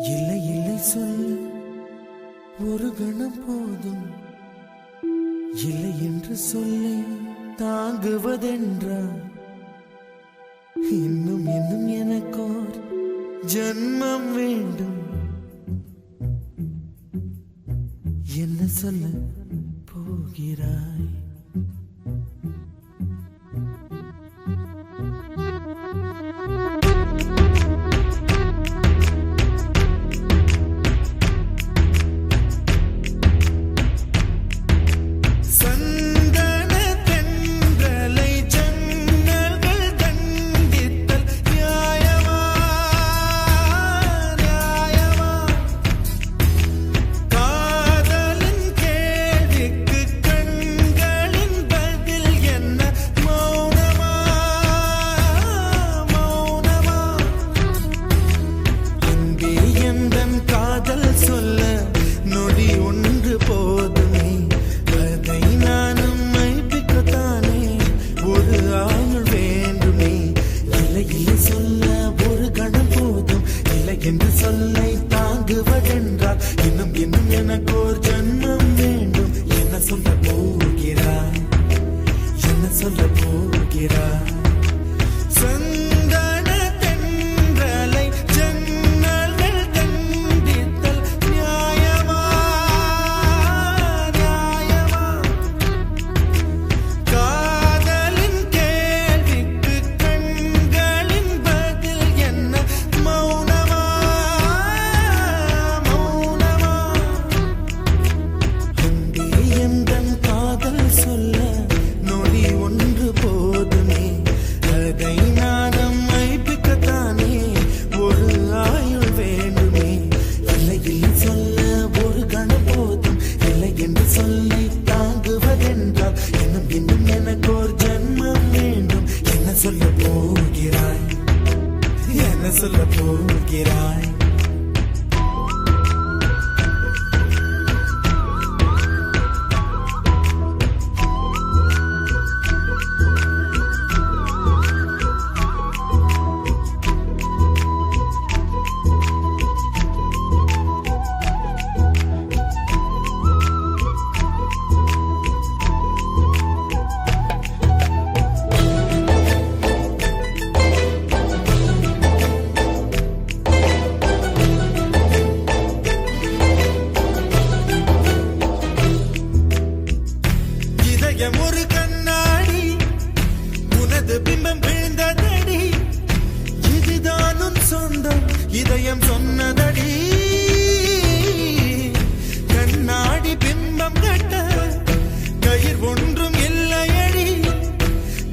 இல்லை இல்லை சொல்ல ஒரு கணம் போதும், இல்லை என்று சொல்லை தாங்குவதென்றா? இன்னும் இன்னும் எனக்கோர் ஜன்மம் வேண்டும். என்ன சொல்ல போகிறாய்? என்று சொல்லை தாங்குவதென்றால் இன்னும் இன்னும் எனக்கு ஒரு ஜன்மம் வேண்டும். என்ன சொல்ல போகிறாய்? என்ன சொல்ல போகிறாய்? சொல்ல போகிறாய்? என்ன சொல்ல போகிறாய்? ஒரு கண்ணாடி உனது பிம்பம் விழுந்ததடி, இதுதானும் சொந்தம் இதயம் சொன்னதடி. கண்ணாடி பிம்பம் கட்ட கயிர் ஒன்றும் இல்லையடி,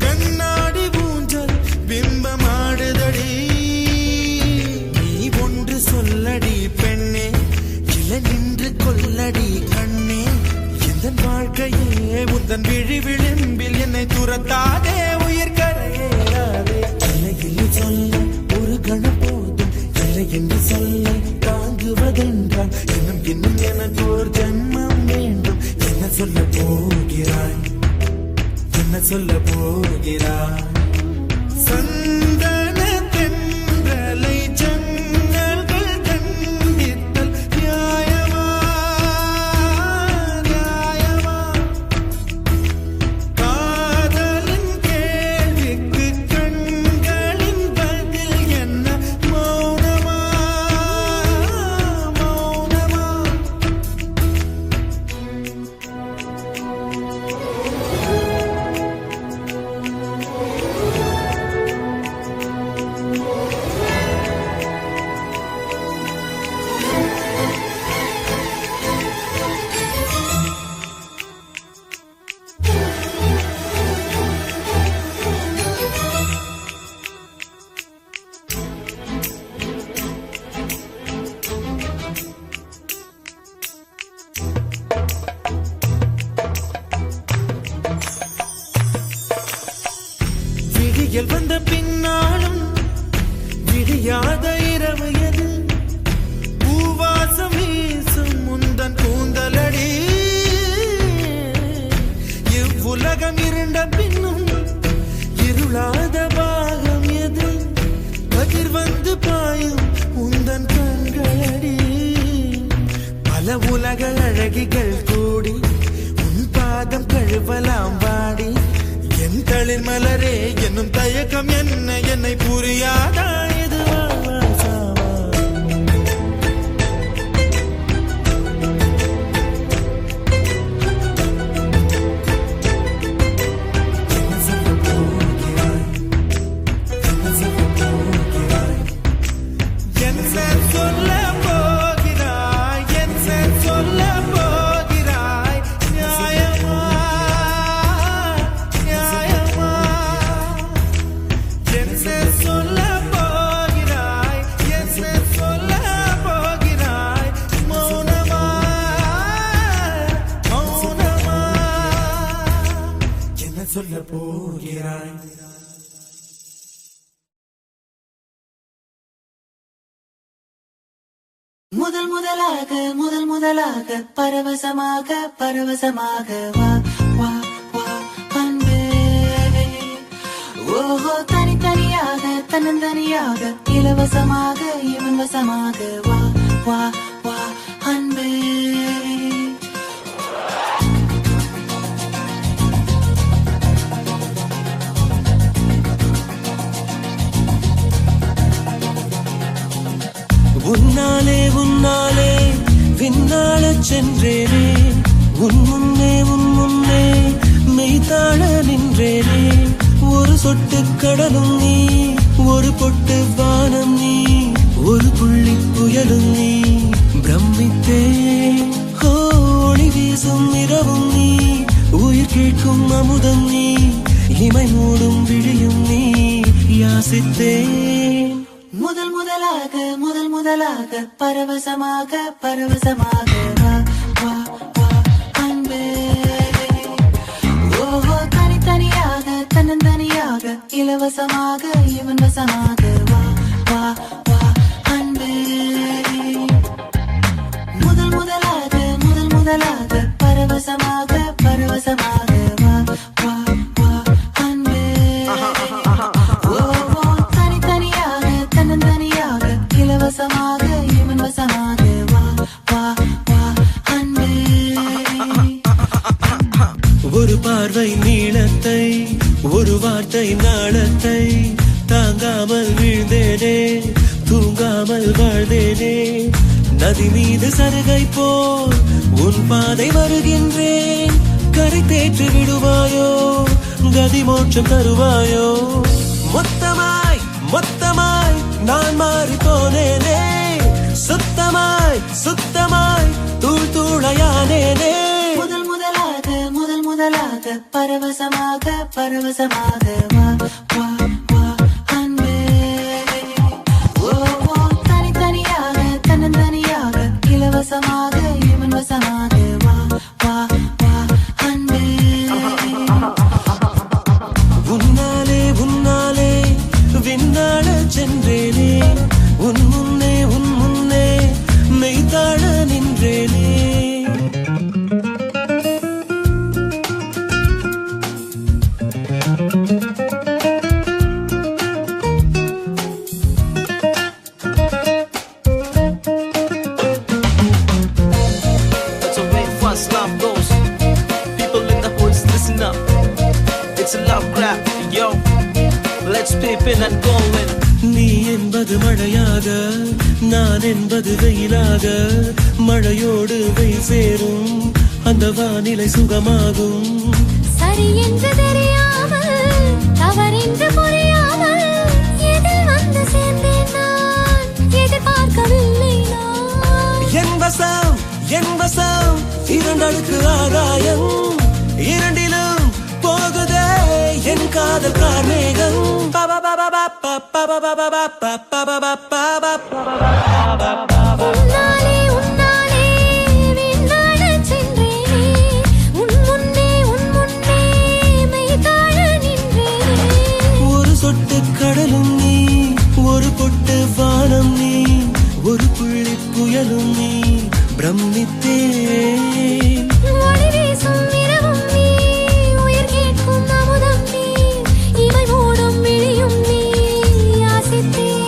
கண்ணாடி ஊஞ்சல் பிம்பம் ஆடுதடி. நீ ஒன்று சொல்லடி பெண்ணே, இல நின்று கொல்லடி கண்ணே. எந்தன் வாழ்க்கையே உந்தன் விழி விளிம்பில் என்னை துரத்தாதே, உயிர் கரையேறாதே. இல்லை இல்லை சொல்ல ஒரு கணம் போதும், இல்லை என்று சொல்ல தாங்குவதென்றால் இன்னும் இன்னும் எனக்கு ஒரு ஜன்மம் வேண்டும். என்ன சொல்ல போகிறாய்? என்ன சொல்ல போகிறாய்? சந்தன தென்றலை ஜன்னல்கள் கண்டித்தல் நியாயமா? காதலின் கேள்விக்கு கண்களின் பதில் என்ன? மௌனமா மௌனமா? உலக அழகிகள் கூடி உன் பாதம் கழுவலாம் வாடி என் தளிர் மலரே என்னும் தயக்கம் என்ன என்னை புரியாதா இது சொல்ல போகிறாய் முதல் முதலாக பரவசமாக வா வா வா அன்பே ஓஹோ தனித்தனியாக தன்னந்தனியாக இலவசமாக இவன் வசமாக வா வா வா அன்பே உன்னாலே உன்னாலே விண்ணாளச் சென்றேனே உன் முன்னே மெய்தாழ நின்றேனே ஒரு சொட்டு கடலும் நீ ஒரு பொட்டு வானம் நீ ஒரு புள்ளி புயலும் நீ பிரமித்தேன் ஒளி வீசும் இரவும் நீ உயிர் கேட்கும் அமுதம் நீ இமை மூடும் விழியும் நீ யாசித்தேன் முதல் முதலாக பரவசமாக வா வா வா அன்பே ஓஹோ தனித்தனியாக தன்னந்தனியாக இலவசமாக இவன் வசமாக வா வா வா அன்பே முதல் முதலாக பரவசமாக வா வா வா அன்பே ஓஹோ தனித்தனியாக தன்னந்தனியாக இலவசமாக இவன் வசமாக வா வா வா அன்பே ஒரு பார்வை நீளத்தை ஒரு வார்த்தை நாளத்தை தாங்காமல் வீழ்ந்தேனே தூங்காமல் வாழ்ந்தேனே நதி மீது சருகை போல் உன் பாதை வருகின்றேன் கரை தேற்றி விடுவாயோ கதி மோட்சம் தருவாயோ மொத்தமாய் நான் மாறி போனேனே சுத்தமாய் தூள் தூளையானேனே முதல் முதலாக பரவசமாக வா வா வா அன்பே ஓஹோ தனித்தனியாக தன்னந்தனியாக இலவசமாக இவன் வசமாக வா வா வா அன்பே உன்னாலே விண்ணாளச் சென்றேனே உன் முன்னே மெய்தாழ நின்றேனே That's the way fast love goes. People in the hoods, listen up. It's a love grab, yo. Let's peep in and go in. நீ என்பது மழையாக நான் என்பது வெயிலாக மழையோடு வெயில் சேரும் அந்த வானிலை சுகமாகும் சரி என்று தெரியாமல் தவறென்று புரியாமல் எதில் வந்து சேர்ந்தேன் நான் எதிர்பார்க்கவில்லை நான் என் வசம் இரண்டடுக்கு ஆகாயம் இரண்டிலும் போகுதே என் காதல் கார்மேகம் உன்னாலே விண்ணாடச் சென்றேனே உன் முன்னே மெய்தாழ நின்றேனே ஒரு சொட்டு கடலும் நீ ஒரு பொட்டு வானம் நீ ஒரு புள்ளி புயலும் நீ பிரமித்தேன் ஒளி வீசும் இரவும் நீ உயிர் கேட்கும் அமுதம் நீ இமை மூடும் விழியும் நீ யாசித்தேன்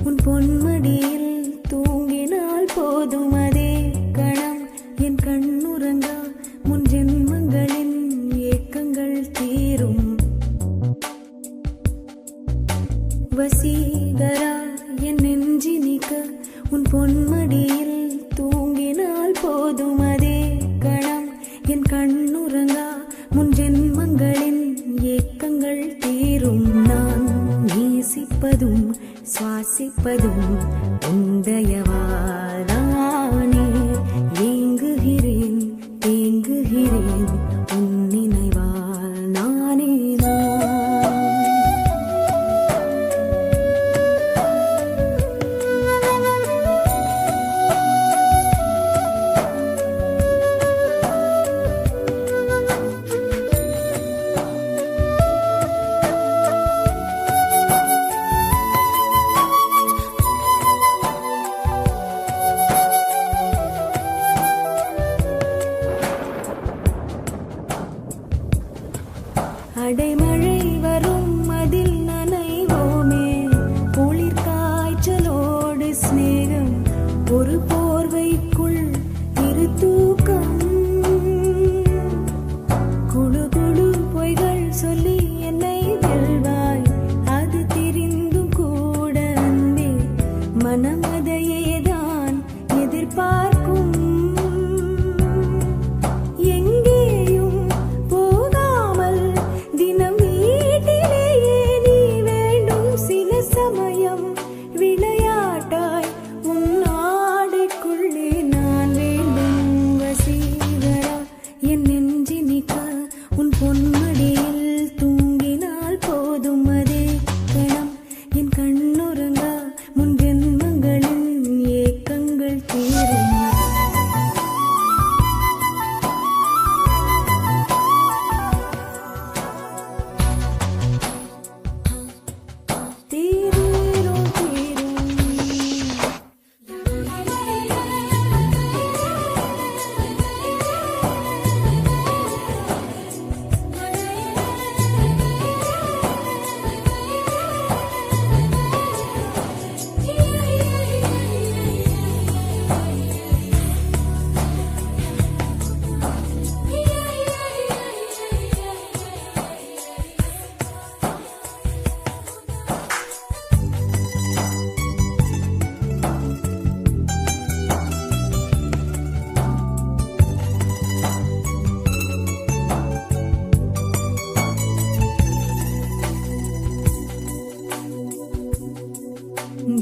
உன் பொன்மடியில் தூங்கினால் போதும் அதே கணம் என் கண்ணுறங்கா முன் ஜென்மங்களின் ஏக்கங்கள் தீரும். வசீகரா என் நெஞ்சினிக்க உன் பொன்மடியில் தூங்கினால் போதும் அதே கணம் என் கண்ணுறங்கா முன் ஜென்மங்களின் ஏக்கங்கள் தீரும். நான் நேசிப்பதும் சுவாசிப்பதும் உந்தயவாதானே. ஏங்குகிறேன் தேங்குகிறேன் உன் நினைவால் நானே நான். அடைமழை வரும் அதில் நனைவோமே. குளிர் காய்ச்சலோடு சிநேகம் ஒரு போர்வைக்குள் இரு தூக்கம். குடு குடு பொய்கள் சொல்லி என்னை வெல்வாய். அது தெரிந்தும் கூட அன்பே மனம் அதையேதான் எதிர்பார்க்கும். விளையாட்டாய் உன் ஆடைக்குள்ளே நான் வேண்டும். வசீகரா என் நெஞ்சினிக்க உன் பொன்மடியில் தூங்கினால் போதும் அதே கணம் என் கண்ணுறங்கா முன் ஜென்மங்களின் ஏக்கங்கள் தீரும்.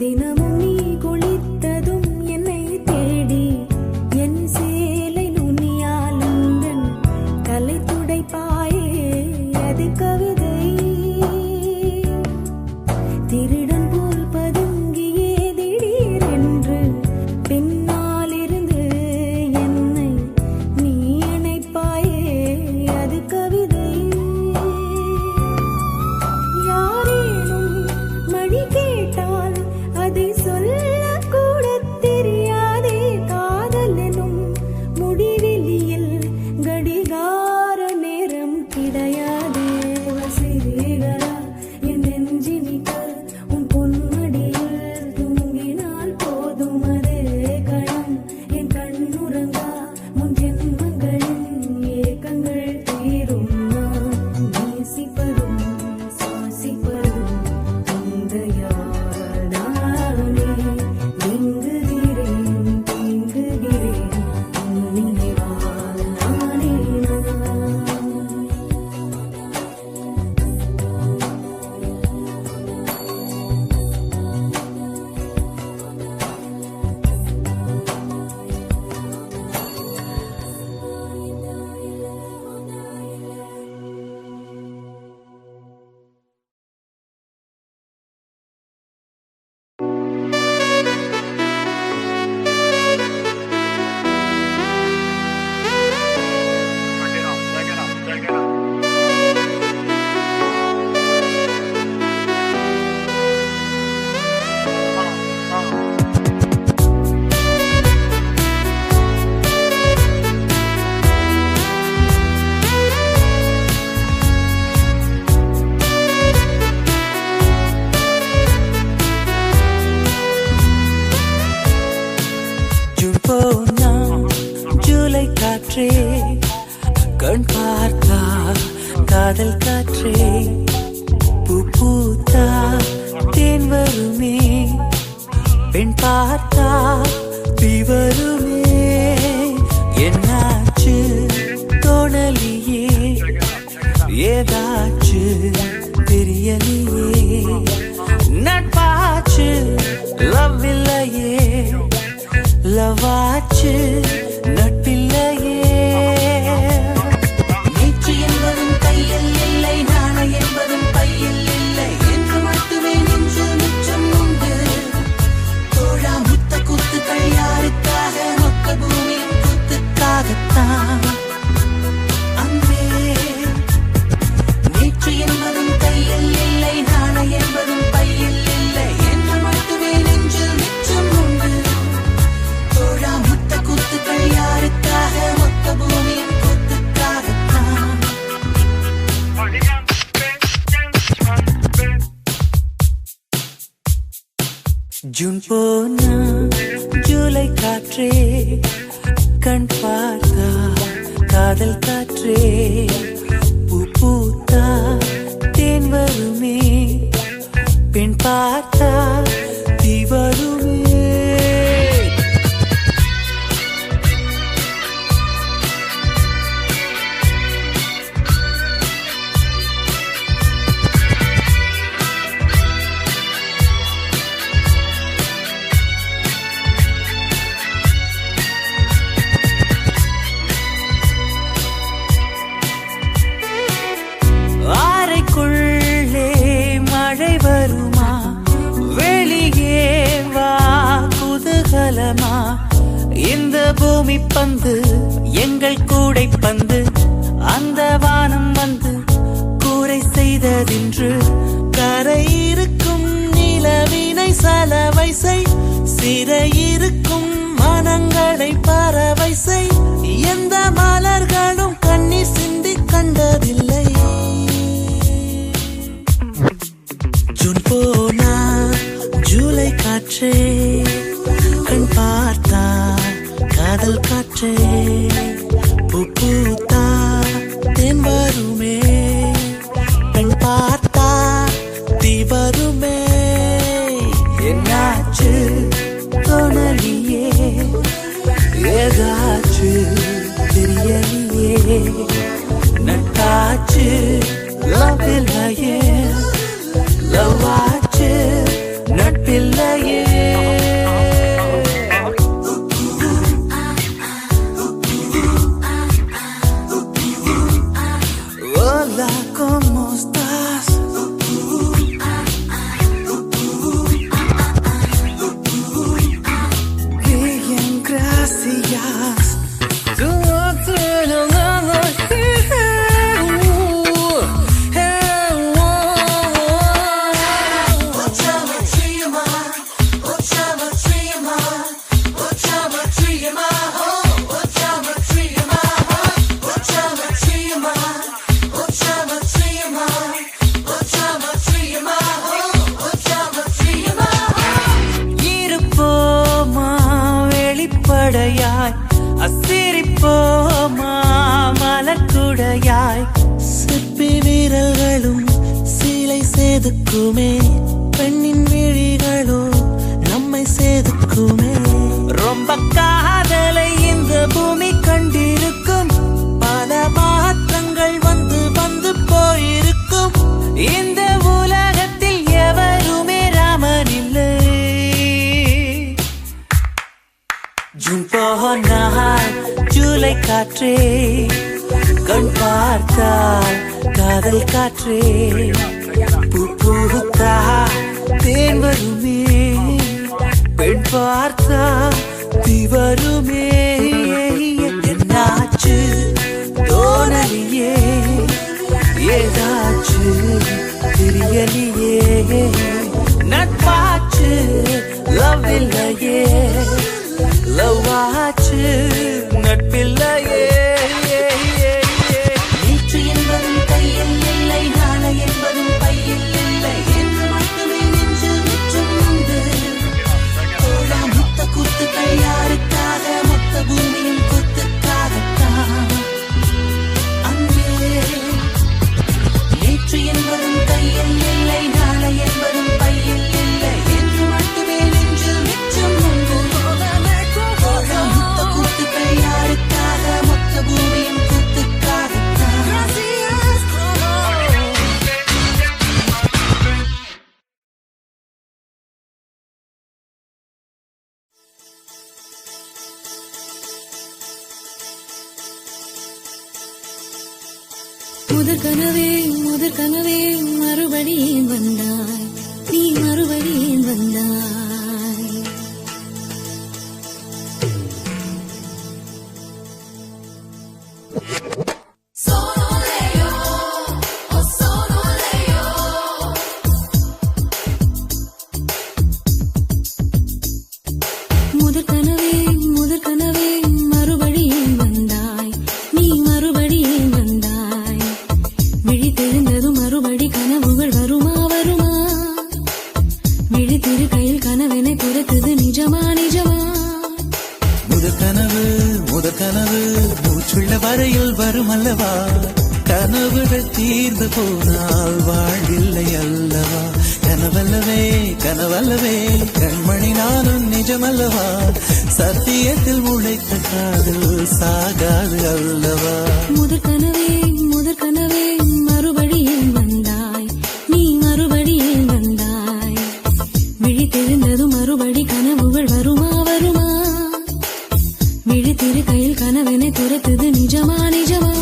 தினமும் நீ குளித்ததும் என்னை தேடி என் சேலை நுனியால் உந்தன் தலை துடைப்பாயே. அது கவிதை திருடன் போல் பதுங்கியே திடீரென்று பின்னாலிருந்து என்னை நீ அணைப்பாயே. அது கவிதை. யாரேனும் மணி கேட்டால் அதை காதல் காற்றே பூ பூத்தா தேன் வருமே பெண் பார்த்தா தீ வருமே என்னாச்சு தோணலியே ஏதாச்சு தெரியலையே நட்பாச்சு லவ் இல்லையே லவாச்சு நட்பில்லையே நேற்று என்பதும் கையில் இல்லை நாளை என்பதும் பையில் இல்லை என்று மட்டுமே நெஞ்சில் மிச்சம் உண்டு தோழா முத்த கூத்துக்கள் யாருக்காக மொத்த பூமியின் கூத்துக்காகத்தான் அன்பே நேற்று என்பதும் கையில் இல்லை நாளை என்பதும் பையில் இல்லை என்று மட்டுமே நெஞ்சில் மிச்சம் உண்டு தோழா முத்த கூத்துக்கள் யாருக்காக மொத்த பூமியின் கூத்துக்காகத்தான் ஜூன் போனா ஜூலை காற்றே கண் பார்த்தா காதல் காற்றே பூ பூத்தா தேன் வருமே பெண் பார்த்தா தீ வருமே அறைக்குள்ளே மழை வருமா வெளியே வா குதூகலமா இந்த பூமி பந்து எங்கள் கூடை பந்து அந்த வானம் வந்து கூரை செய்ததின்று கரை இருக்கும் நிலவினை சலவை செய் சிறையிருக்கும் மனங்களை பறவை செய் எந்த மலர்களும் கண்ணீர் சிந்தி கண்டதில்லை ஜூன் போனா ஜூலை காற்றே கண் பார்த்தா காதல் காற்றே பூ பூத்தா தேன் வருமே பெண் பார்த்தா தீ வருமே என்னாச்சு தோணலியே ஏதாச்சு தெரியலையே நட்டாச்சு லவ் இல்லையே லவாச்சு நட்பில்லையே Hola, ¿cómo estás? Bien, gracias. இருப்போமா வெளிப்படையாய் அசிரிப்போமா மலக்குடையாய் சிற்பி வீரர்களும் சீலை செதுக்குமே பெண்ணின் விழிகளோ நம்மை செதுக்குமே ரொம்ப காதலை இந்த பூமி கண்டிருக்கும் பல மாற்றங்கள் வந்து வந்து போயிருக்கும் இந்த உலகத்தில் எவருமே ராமன் இல்லை ஜூன் போனால் ஜூலை காற்றே கண் பார்த்தால் காதல் காற்றே பூ பூத்தா தேன் வருமே பெண் பார்த்தா தீ வருமே என்னாச்சு தோணலியே ஏதாச்சு தெரியலையே நட்பாச்சு லவ் இல்லையே லவாச்சு நட்பில்லையே நேற்று என்பதும் கையில் இல்லை நாளை என்பதும் பையில் இல்லை என்று மட்டுமே நெஞ்சில் மிச்சம் உண்டு தோழா முத்த கூத்துக்கள் யாருக்காக மொத்த பூமியின் கூத்துக்காகத்தான் அன்பே முதற் கனவே மறுபடியும் வந்தாய், நீ மறுபடியும் வந்தாய். முதற் கனவே மறுபடியும் வந்தாய், நீ மறுபடியும் வந்தாய். விழித்தெழுந்ததும் மறுபடி கனவுகள் வருமா வருமா? விழித்திரு கையில் கனவென துரத்துது நிஜமா நிஜமா? முதற் கனவு மூச்சுள்ள வரையில் வரும் அல்லவா? கனவுகள் தீர்ந்து போனால் வாழ்வில்லை அல்லவா? கனவல்லவே கண்மணி நானும் நிஜமல்லவா? சத்தியத்தில் முளைத்த காதல் சாகாது அல்லவா? முதற் கனவே மறுபடியும் வந்தாய், நீ மறுபடியும் வந்தாய். விழித்தெழுந்ததும் மறுபடி கனவுகள் வருமா வருமா? விழித்திரு கையில் கனவென துரத்துது நிஜமா நிஜமா?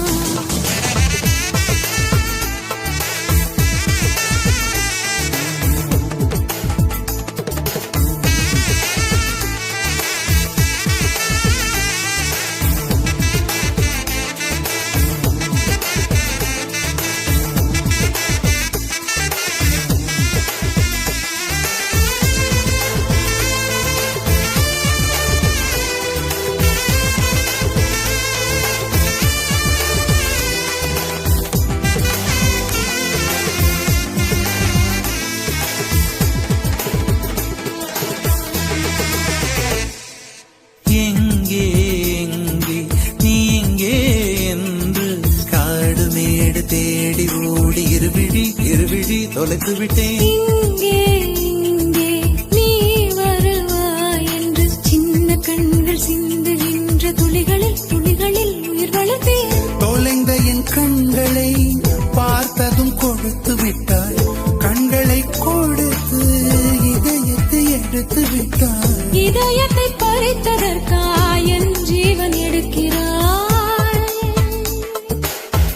தேடி ஓடி இருவிழி தொலைத்து விட்டேன். இங்கே நீ வருவாய் என்று சின்ன கண்கள் சிந்துகின்ற துளிகளில் உயிர் வளர்த்தேன். தொலைந்த என் கண்களை பார்த்ததும் கொடுத்து விட்டாய். கண்களை கொடுத்து இதயத்தை எடுத்து விட்டாய். இதயத்தை பறித்ததற்காய் என் ஜீவன் எடுக்கிறாய்.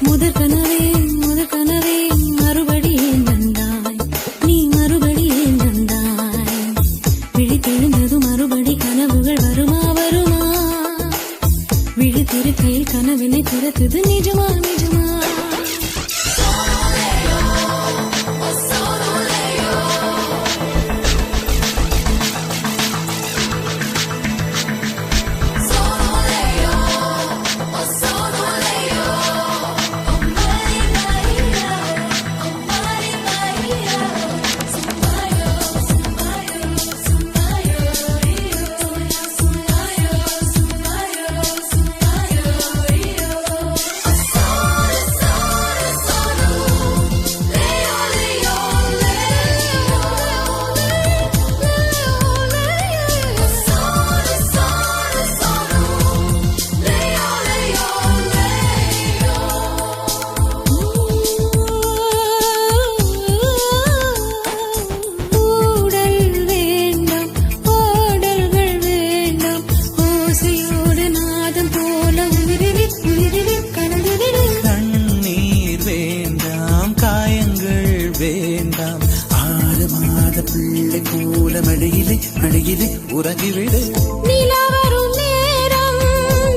முதற் கனவே மறுபடியும் வந்தாய், நீ மறுபடியும் வந்தாய். விழித்தெழுந்ததும் மறுபடி கனவுகள் வருமா வருமா? விழித்திரு கையில் கனவினை துரத்துது நிஜமா நிஜமா? பிள்ளை போல மழையிலே உறங்கிவிடு. நிலா வரும் நேரம்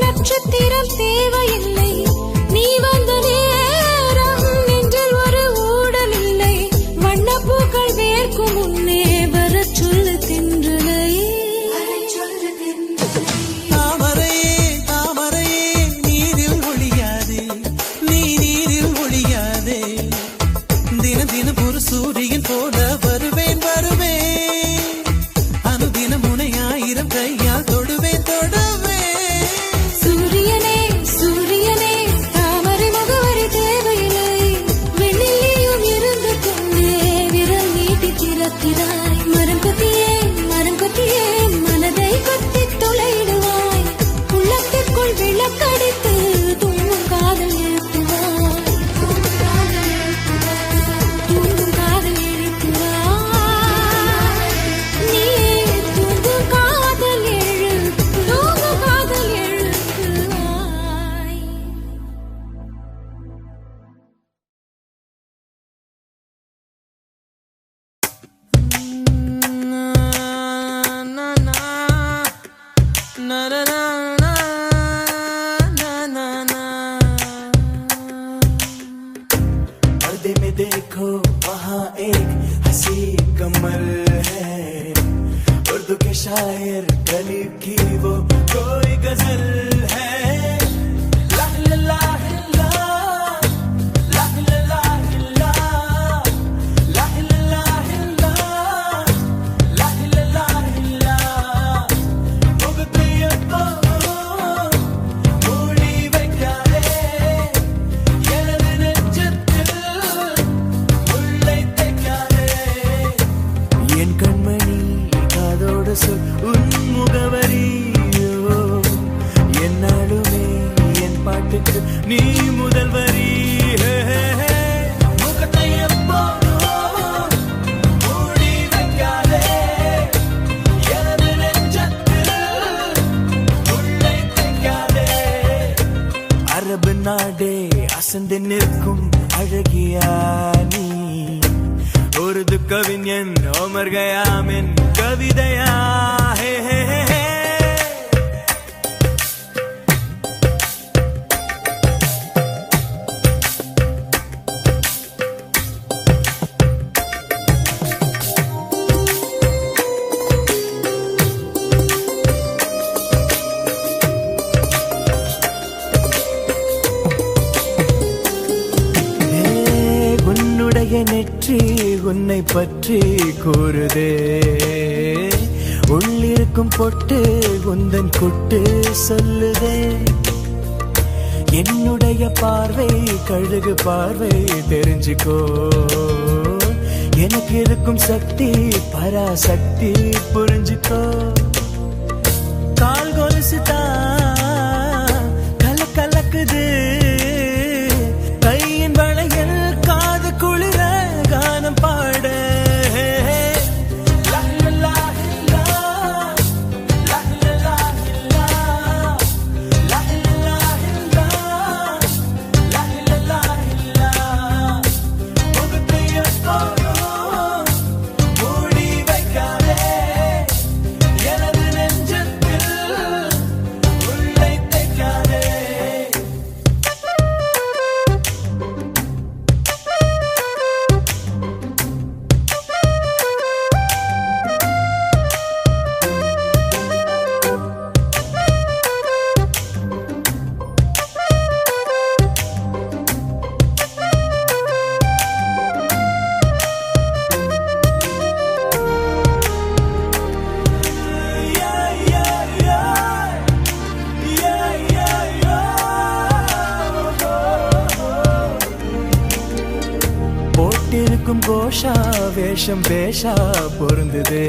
நட்சத்திரம் தேவையில்லை, நீ வந்த நேரம் நெஞ்சில் ஒரு ஊடல் இல்லை. வண்ணப்பூக்கள் வேர்க்கும் முன்னே வரச் சொல்லு தென்றலை. தாமரையே நீரில் ஒளியாதே, நீ நீரில் ஒளியாதே. தினம் ஒரு சூரியன் போல வருவேன். அனுதினம் உனை 1000 கையால் தொடு. उर्दू के शायर गरीब की वो कोई गजल है ला ला ला ला ला ला ला ला ला ला ला ला ला முகத்தையப்போ மூடி வைக்காதே எனது நெஞ்சத்தில் உள்ளை தைக்காதே என் கண்மணி காதோடு சொல் உன் முகவரியோ என்னாலுமே என் பாட்டுக்கு நீ முதல் வரி முகத்தை எப்போதும் மூடி வைக்காதே எனது நெஞ்சத்தில் உள்ளை தைக்காதே அரபு நாடே அசந்து நிற்கும் அழகியா நீ உருது கவிஞன் ஓமர் கயாமின் கவிதையா ஹே ஹே ஹே ஹே உன்னுடைய நெற்றி உன்னை பற்றி கூறுதே உள்ளிருக்கும் பொட்டு உந்தன் குட்டு சொல்லுதே என்னுடைய பார்வை கழுகு பார்வை தெரிஞ்சுக்கோ எனக்கு இருக்கும் சக்தி பராசக்தி புரிஞ்சுக்கோ கால் கொலுசுதான் கலக்குது கையின் வளையல் காது குளிர கானம் பாட மூடி வைக்காதே எனது நெஞ்சத்தில் உள்ளை தைக்காதே போட்டிருக்கும் கோஷா வேஷம் பேஷா பொருந்துதே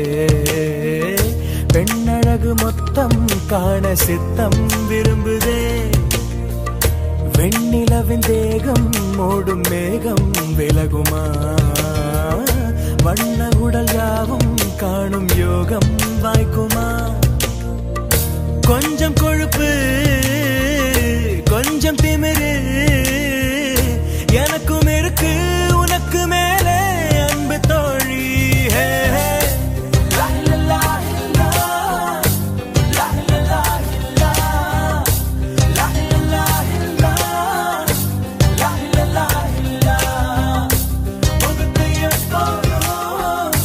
பெண்ணழகு மொத்தம் காண சித்தம் விரும்புதே வெண்ணிலவின் தேகம் மூடும் மேகம் விலகுமா வண்ண உடல் யாவும் காணும் யோகம் வாய்க்குமா கொஞ்சம் கொழுப்பு கொஞ்சம் திமிரு எனக்கும் இருக்கு உனக்கு மேலே அன்பு தோழி ஹே ஹே லா லா லா லா லா லா லா லா லா லா லா முகத்தை எப்போதும்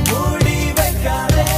மூடி வைக்காதே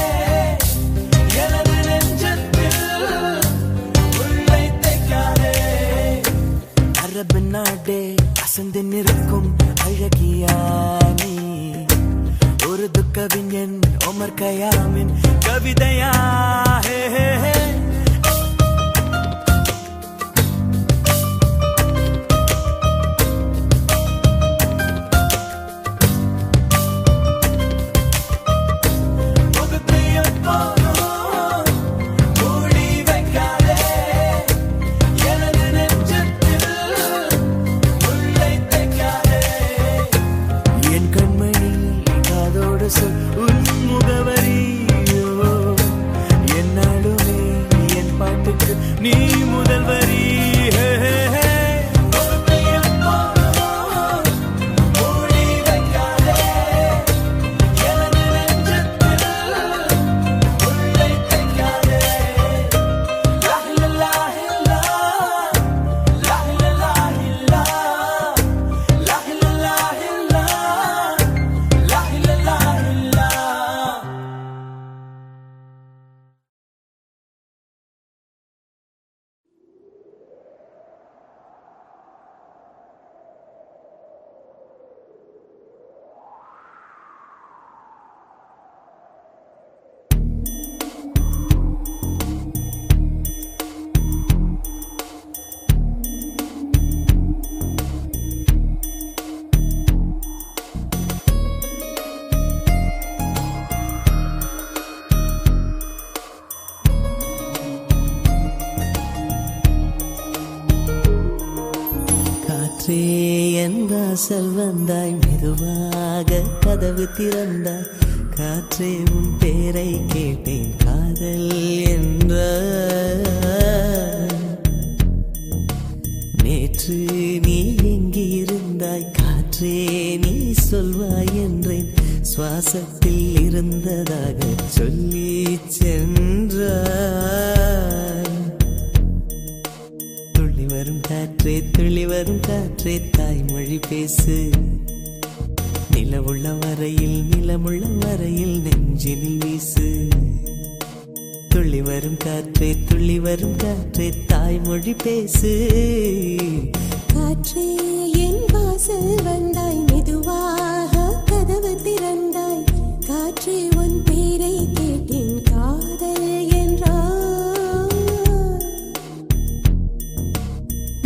காற்றே என் வாசல் வந்தாய் மெதுவாக கதவு திறந்தாய் காற்றே உன் பேரை கேட்டேன் காதல் என்ற நேற்று நீ எங்கிருந்தாய் காற்றே நீ சொல்வாய் என்றேன் சுவாசத்தில் இருந்ததாக சொல்லி சென்றாய் துள்ளி வரும் காற்றே தாய்மொழி பேசு நிலவுள்ள வரையில் நிலமுள்ள வரையில் நெஞ்சினில் வீசு துள்ளி வரும் காற்றே தாய்மொழி பேசு காற்றே என் வாசல் வந்தாய் மெதுவாக கதவு திறந்தாய் காற்றே உன் பேரை கேட்டேன் காதல் என்றாய்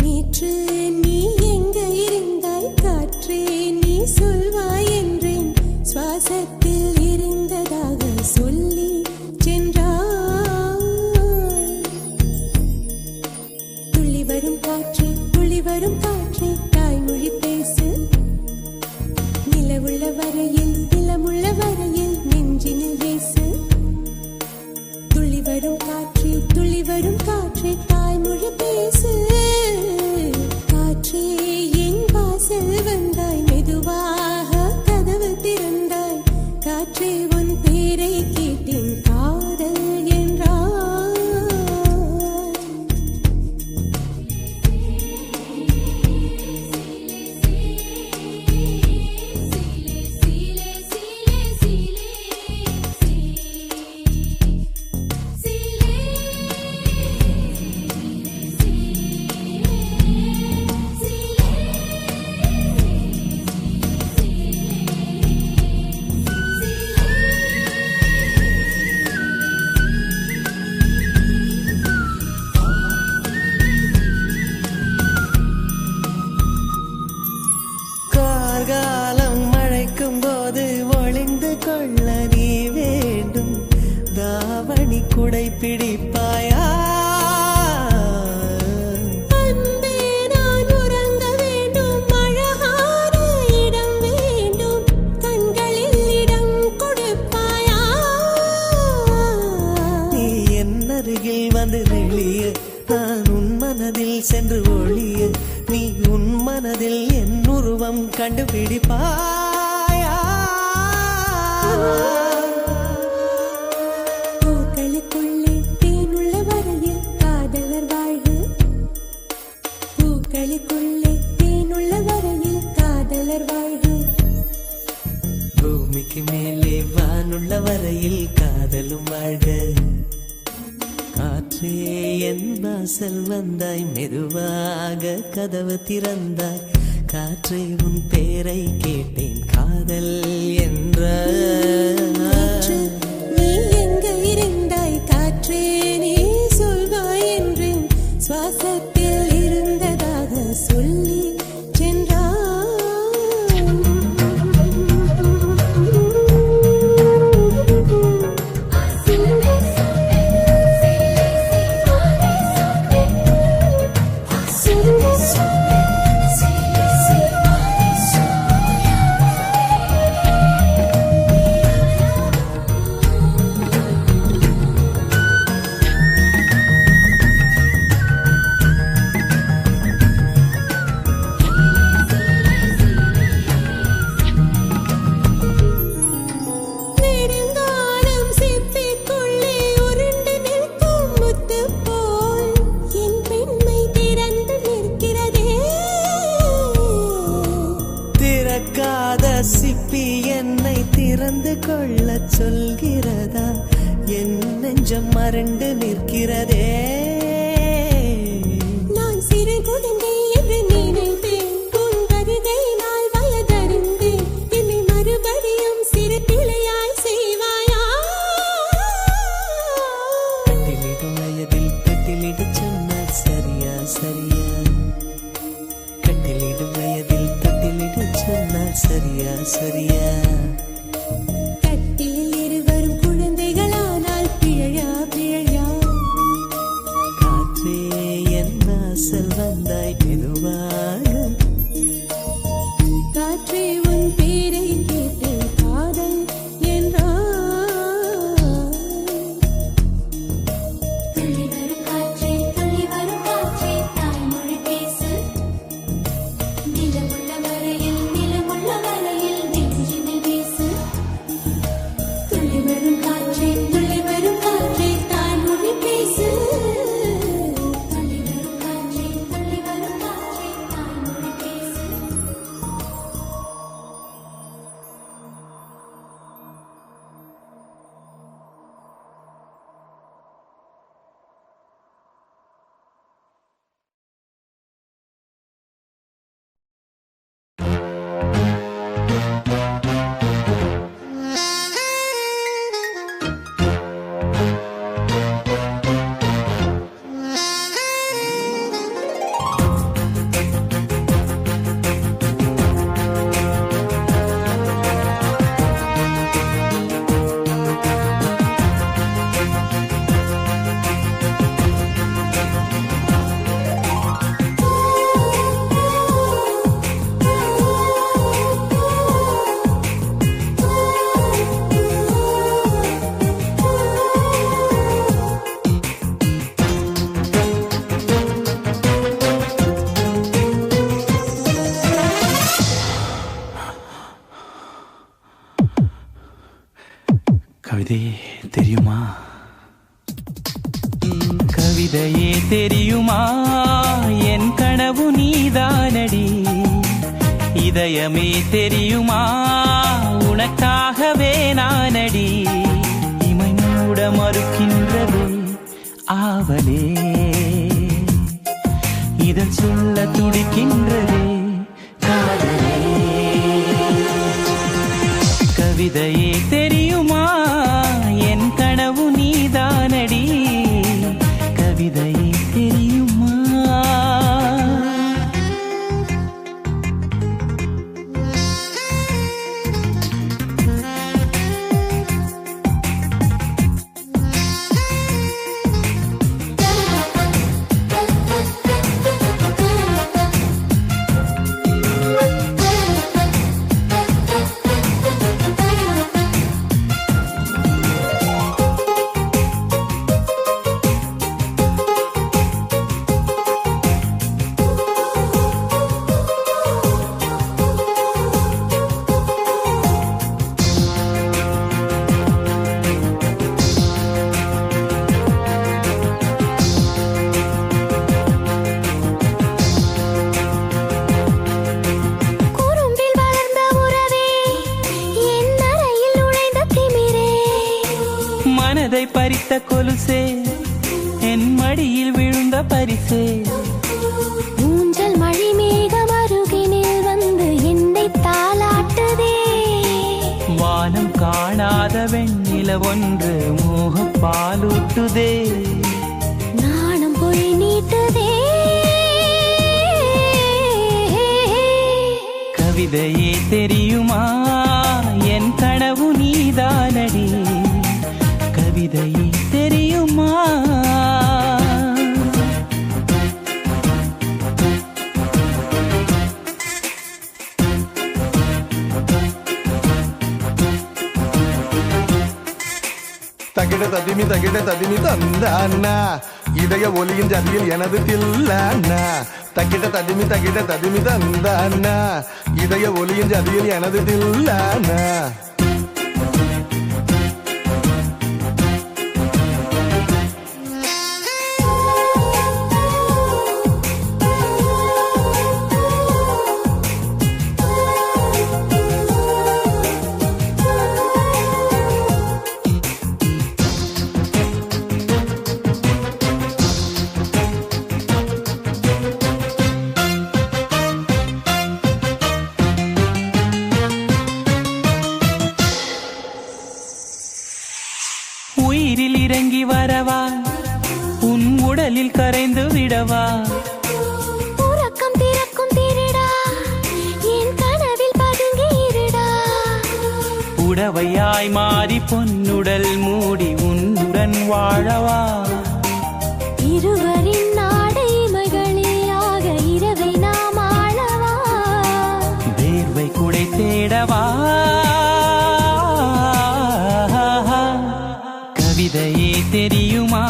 நேற்று நீ எங்க இருந்தாய் காற்றே நீ சொல்வாய் என்றேன் சுவாசத்தில் இருந்ததாக சொல்லி சென்றாய் துள்ளி வரும் காற்றே தாய்மொழி பேசு நிலவுள்ள வரையில் நிலமுள்ள வரையில் நெஞ்சினில் வீசு துள்ளி வரும் காற்றே தாய்மொழி பேசு காற்றே என் வாசல் வந்தாய் மெதுவாக கதவு திறந்தாய் காற்றே உன் பேரை கேட்டேன் காதல் என்றாய் கார்காலம் மழைக்கும் போது ஒளிந்து கொள்ள நீ வேண்டும் தாவணி குடை பிடிப்பாயா அன்பே நான் உறங்க வேண்டும் அழகான இடம் வேண்டும் கண்களில் இடம் கொடுப்பாயா நீ என் அருகில் வந்து நெளிய நான் உன் மனதில் சென்று ஒளிய நீ உன் மனதில் என் உருவம் கண்டுபிடிப்பாயா பூக்களுக்குள்ளே தேனுள்ள வரையில் காதலர் வாழ்வு பூக்களுக்குள்ளே தேனுள்ள வரையில் காதலர் வாழ்வு பூமிக்கு மேலே வானுள்ள வரையில் காதலும் வாழ்க காற்றே என் வாசல் வந்தாய் மெதுவாக கதவு திறந்தாய் காற்றே உன் பேரை கேட்டேன் காதல் என்ற நீ எங்க இருந்தாய் காற்றே நீ சொல்வாய் என்றேன் சுவாசத்தில் இருந்ததாக சொல்லி நெடுங்காலம் சிப்பிக்குள்ளே உருண்டு நிற்கும் முத்து போல் என் பெண்மை திறந்து நிற்கிறதே திறக்காத சிப்பி என்னை திறந்து கொள்ள சொல்கிறதா என் நெஞ்சம் மறண்டு நிற்கிறதே நான் சிறு குழந்தை என்று நினைத்தேன் உன் வருகையினால் வயதறிந்தேன் என்னை மறுபடியும் சிறு பிள்ளையாய் செய்வாயா கட்டிலிடும் வயதில் கட்டிலிடு சொன்னால் சரியா சரியா கட்டிலிடும் வயதில் கட்டிலிடு சொன்னால் சரியா சரியா கட்டிலில் இருவரும் குழந்தைகளானால் பிழையா பிழையா கவிதையே தெரியுமா என் கனவு நீதானடி இதயமே தெரியுமா உனக்காகவே நானடி இமை மூட மறுக்கின்றது ஆவலே இதழ் சொல்ல துடிக்கின்றதே காதலே கவிதையே தெரியுமா என் கனவு நீதானடி கவிதையே தெரியுமா மனதை பறித்த கொலுசே என் மடியில் விழுந்த பரிசே ஊஞ்சல் மழை மேகம் அருகினில் வந்து என்னை தாலாட்டுதே வானம் காணாத வெண்ணில ஒன்று மோக பாலூட்டுதே நாணம் போய் நீட்டுதே கவிதையே தெரியுமா என் கனவு நீதானடி கவிதையே தெரியுமா தகிட ததிமி தந்தானா இதய ஒலியின் ஜதியில் எனது தில்லானா தகிட ததிமி தந்தானா இதய ஒலியின் ஜதியில் எனது தில்லானா உயிரில் இறங்கி வரவா உன் உடலில் கரைந்து விடவா உறக்கம் திறக்கும் திருடா என் கனவில் பதுங்கி இருடா உடவையாய் மாறி பொன்னுடல் மூடி உன்னுடன் வாழவா இருவரின் நாடைமைகளிலாக இரவை நாம் ஆளவா வேர்வை குடை தேடவா கவிதையே தெரியுமா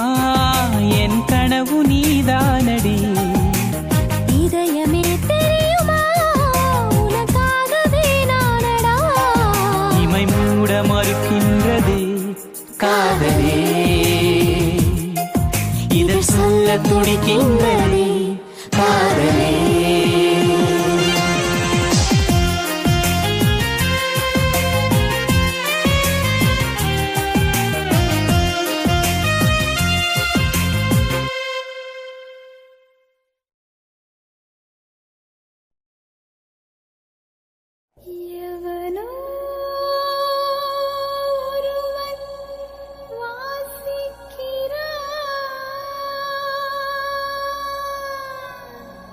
என் கனவு நீதானடி இதயமே தெரியுமா உனக்காகவே நானடா இமை மூட மறுக்கின்றதே காதலே இதழ் சொல்ல துடிக்கின்றதே காதலே எவனோ ஒருவன் வாசிக்கிறான்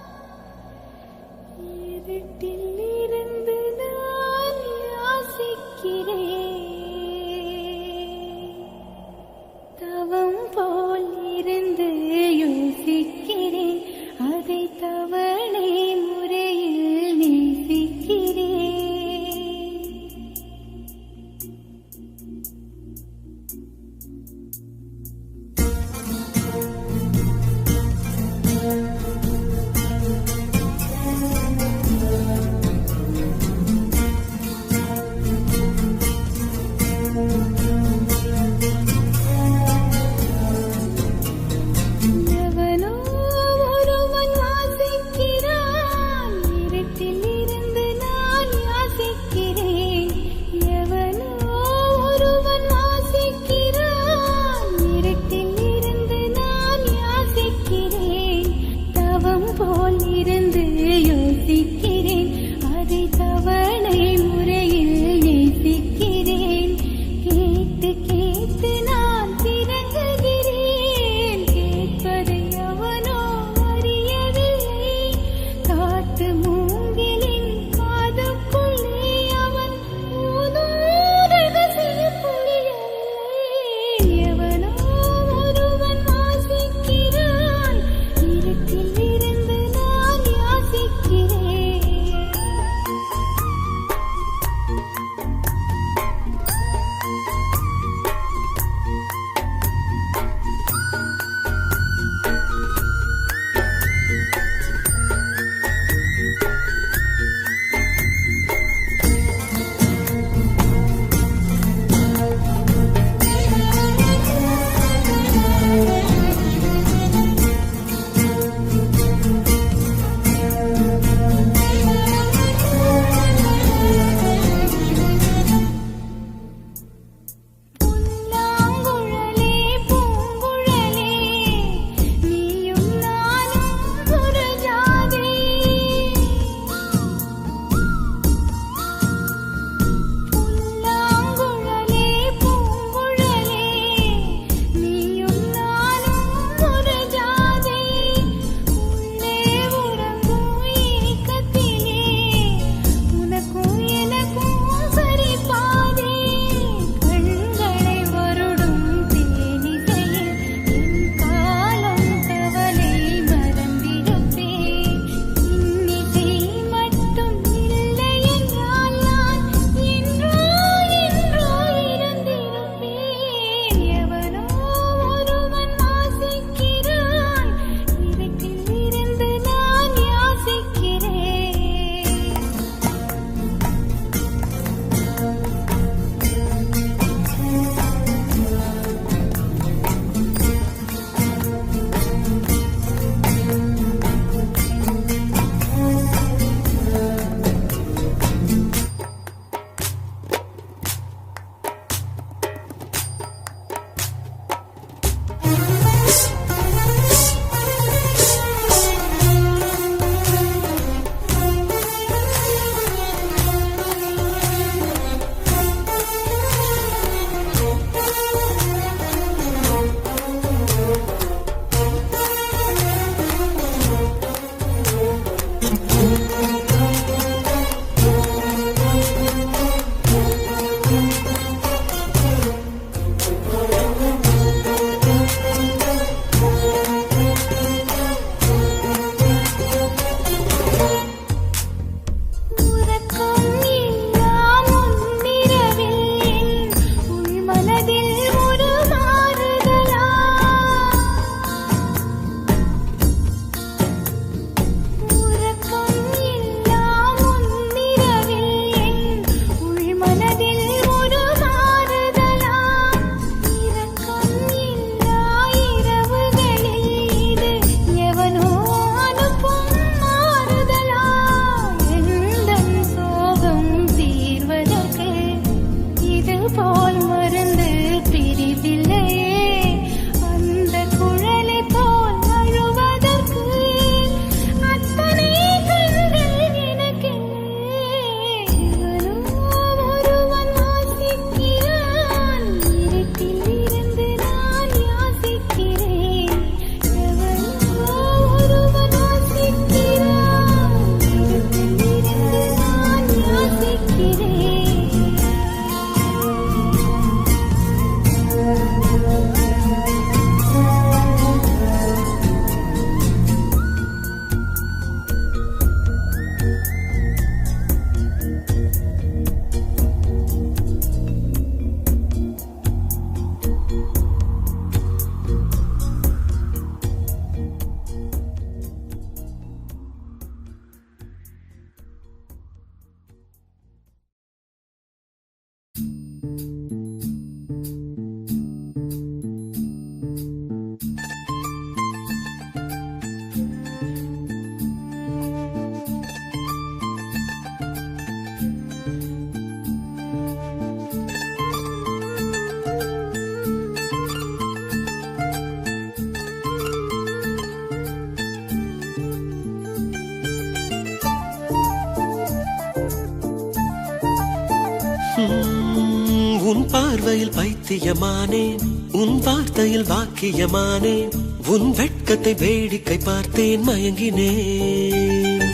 பார்வையில் பைத்தியமானேன் உன் வார்த்தையில் வாக்கியமானேன் உன் வெட்கத்தை வேடிக்கை பார்த்தேன் மயங்கினேன்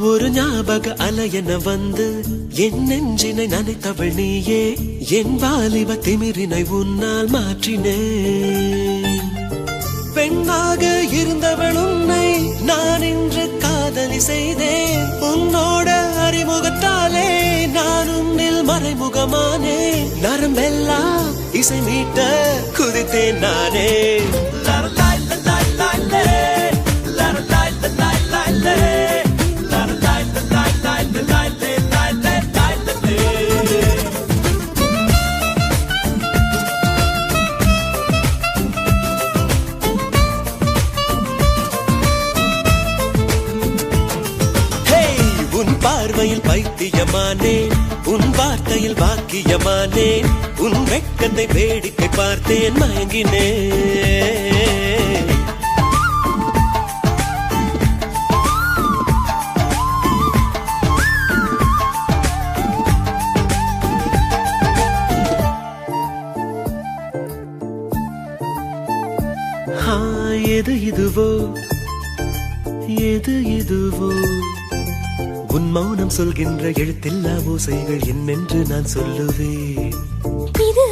ஒரு ஞாபக அலையென வந்து என் நெஞ்சினை நனைத்தவள் நீயே என் வாலிப திமிரினை உன்னால் மாற்றினேன் பெண்ணாக இருந்தவள் உன்னை நான் இன்று காதலி செய்தேன் உன்னோட அறிமுகத்தாலே நான் உன்னில் மறைமுகமானே நரம்பெல்லாம் இசை மீட்ட குதித்தேன் நானே பார்வையில் பைத்தியமானேன் உன் வார்த்தையில் வாக்கியமானேன் உன் வெட்கத்தை வேடிக்கை பார்த்தேன் மயங்கினேன் எது இதுவோ எது இதுவோ உன் மௌனம் சொல்கின்ற எழுத்தில்லா ஓசைகள் என்னென்று நான் சொல்லுவேன் இது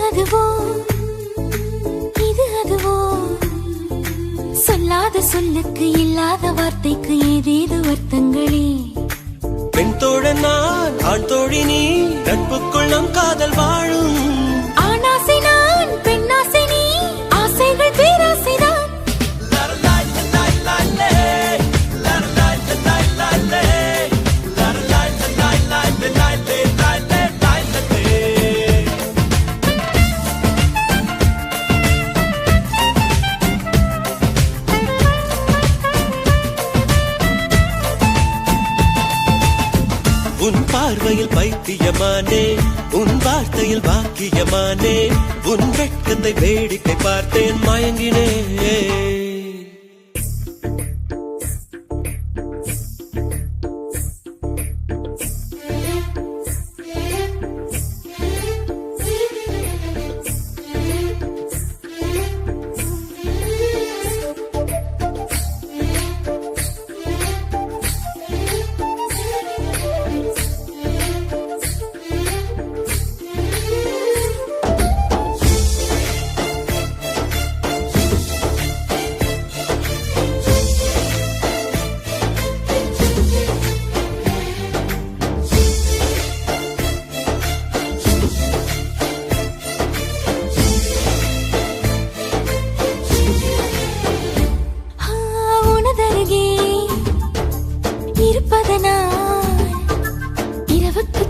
அதுவோ சொல்லாத சொல்லுக்கு இல்லாத வார்த்தைக்கு ஏதேது அர்த்தங்களே பெண் தோழன் நான் ஆண் தோழி நீ நட்புக்குள் நம் காதல் வாழும் ஆணாசை நான் பெண்ணாசை நீ ஆசைகள் பேராசைதான் உன் பார்வையில் பைத்தியமானே உன் வார்த்தையில் வாக்கியமானே உன் வெட்கத்தை வேடிக்கை பார்த்தேன் மயங்கினேன்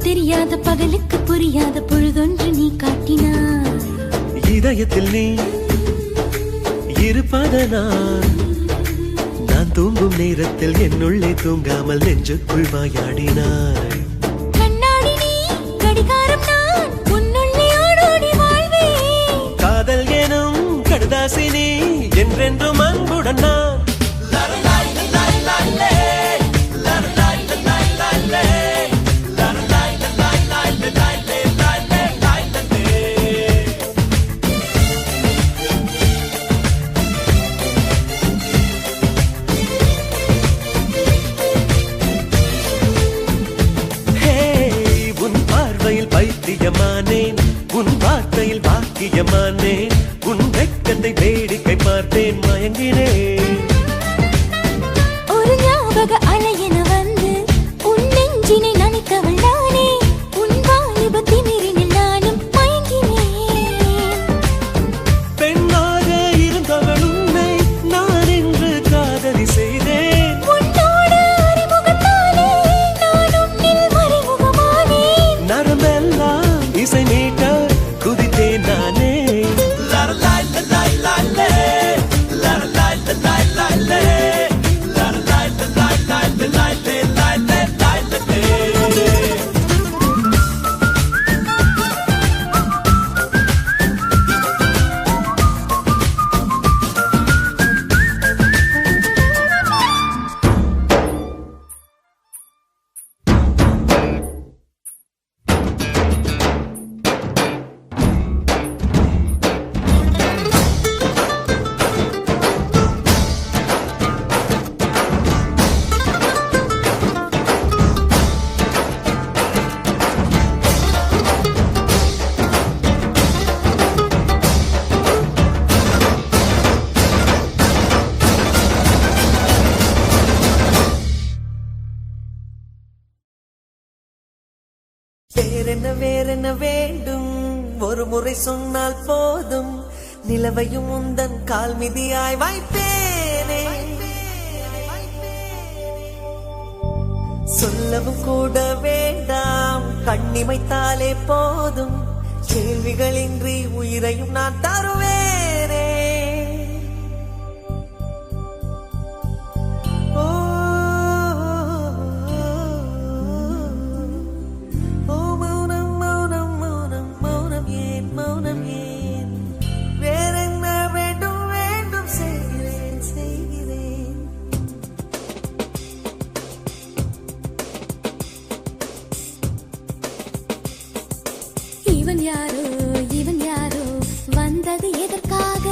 தெரியாத பகலுக்கு புரியாத பொழுதொன்று நீ காட்டினாய் இதயத்தில் நீ இருப்பதனால் நான் தூங்கும் நேரத்தில் என்னுள்ளே தூங்காமல் நெஞ்சுக்குள் வாயாடினாய் கண்ணாடி நீ கடிகாரம் நான் உன்னுள்ளே ஓடோடி வாழ்வேன் காதல் எனும் கடுதாசி நீ என்றென்றும் அன்புடன் நான் பைத்தியமானேன் உன் வார்த்தையில் வாக்கியமானேன் உன் வெட்கத்தை வேடிக்கை பார்த்தேன் மயங்கினேன் ஒரு ஞாபக அலையென வந்து உன் நெஞ்சினை நனைத்தவள் நானே உன் வாலிப திமிரினில் நானும் மயங்கினேன் பெண்ணாக இருந்தவள் உன்னை நான் இன்று காதலி செய்தேன் உன்னோடு அறிமுகத்தாலே நான் உன்னில் மறைமுகமானேன் நரம்பெல்லாம் இசை மீட்ட குதித்தேன் நானே. வேறென்ன வேண்டும் ஒரு முறை சொன்னால் போதும் நிலவையும் உந்தன் கால் மிதியாய் வைப்பேனே சொல்லவும் கூட வேண்டாம் கண்ணிமைத்தாலே போதும் கேள்விகளின்றி உயிரையும் நான் தருவேனே இவன் யாரோ வந்தது எதற்காக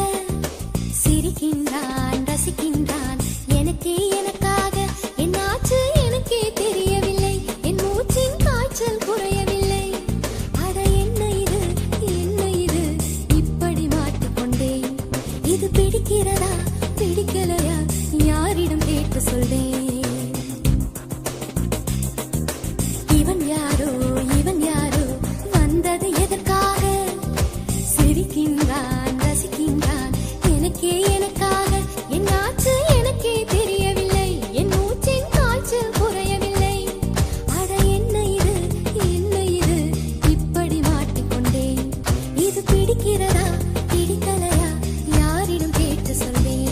சிரிக்கின்றான் ரசிக்கின்றான் எனக்காக என்னாச்சு எனக்கே தெரியவில்லை என் மூச்சின் காய்ச்சல் குறையவில்லை அட என்ன இது இப்படி மாட்டிக்கொண்டேன் இது பிடிக்கிறதா பிடிக்கலையா யாரிடம் கேட்டு சொல்வேன் இவன் யாரோ வந்தது எதற்காக சிரிக்கின்றான் ரசிக்கின்றான் எனக்காக என்னாச்சு எனக்கே தெரியவில்லை என் மூச்சின் காய்ச்சல் குறையவில்லை அட என்ன இது இப்படி மாட்டிக்கொண்டேன் இது பிடிக்கிறதா பிடிக்கலையா யாரிடம் கேட்டு சொல்வேன்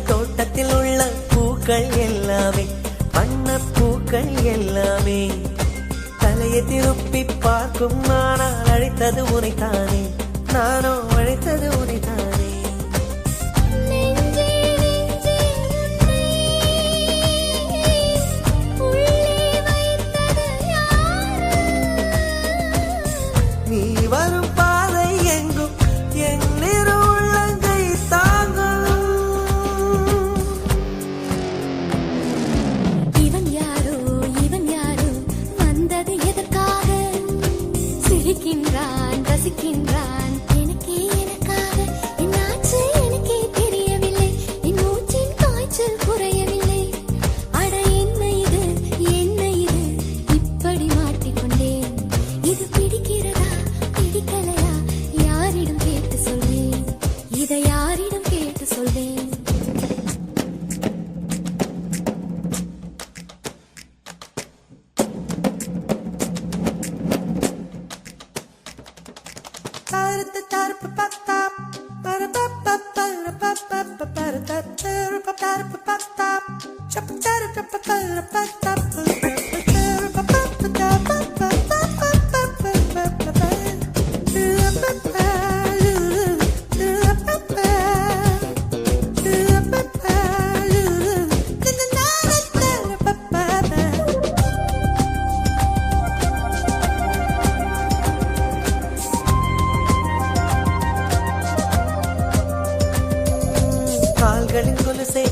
தோட்டத்தில் உள்ள பூக்கள் எல்லாமே வண்ண பூக்கள் எல்லாமே தலையை திருப்பி பார்க்கும் ஆனால் அழைத்தது உனைத்தானே நானோ அழைத்தது உனைத்தானே நீ வரும் பாதை எங்கும் என் உள்ளங்கை தாங்கும் இவன் யாரோ வந்தது எதற்காக சிரிக்கின்றான் ரசிக்கின்றான் எனக்காக என்னாச்சு எனக்கே தெரியவில்லை என் மூச்சின் காய்ச்சல் குறையவில்லை அட என்ன இது இப்படி மாட்டிக்கொண்டேன் இது பிடிக்கிறதா பிடிக்கலையா யாரிடம் கேட்டு சொல்வேன் இதை யாரிடம் கேட்டு சொல்வேன்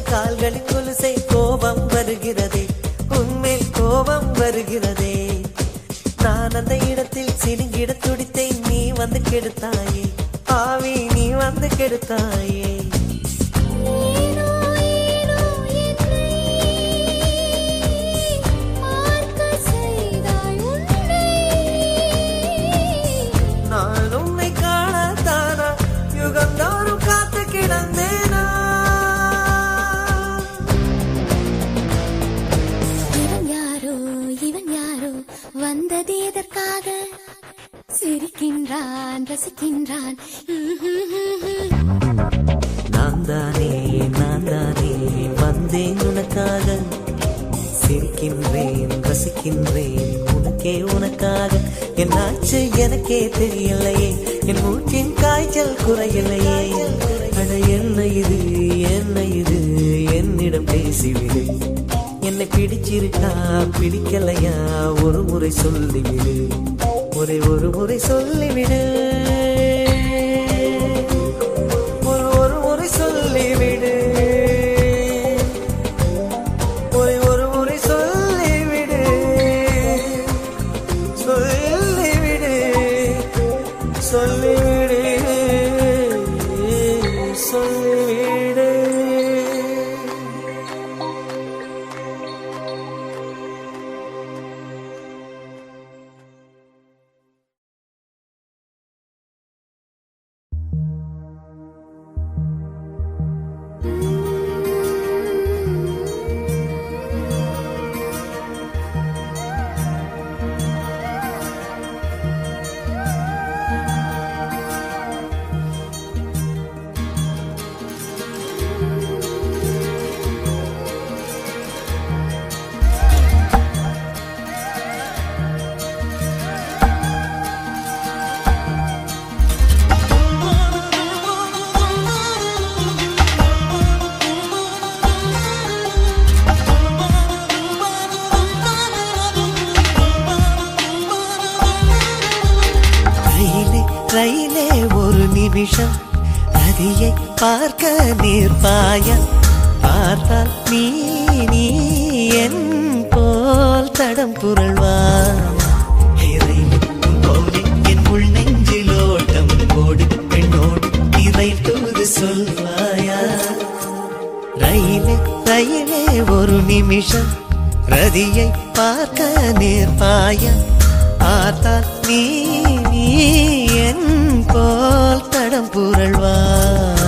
கால்களின் கொலுசை கோபம் வருகிறதே உன்மேல் கோபம் வருகிறதே நான் அந்த இடத்தில் சினுங்கிட துடித்தேன் நீ வந்து கெடுத்தாயே ஆவி நீ வந்து கெடுத்தாயே நான் உன்னை காணத்தானா யுகந்தோறும் காத்து கிடந்தேனா வந்தது எதற்காக சிரிக்கின்றான் ரசிக்கின்றான் நான் தானே வந்தேன் உனக்காக சிரிக்கின்றேன் ரசிக்கின்றேன் உனக்காக என்னாச்சு எனக்கே தெரியலையே என் மூச்சின் காய்ச்சல் குறையலையே அட என்ன இது என்னிடம் பேசிவிடு என்னை பிடிச்சிருக்கா பிடிக்கலையா ஒரு முறை சொல்லிவிடு ஒரு முறை சொல்லிவிடு ஒரு முறை சொல்லிவிடு ரயிலே ஒரு நிமிஷம் நதியை பார்க்க நிற்பாய பார்த்தால் நீ என் போல் தடம் புரள்வா என் உள் நெஞ்சிலோட்டம் ஓடு பெண்ணோடு இதை தூது சொல்வாயா ரயிலே ரயிலே ஒரு நிமிஷம் ரதியை பார்க்க நிற்பாய பார்த்தால் நீ என் போல் தடம் புரள்வாய்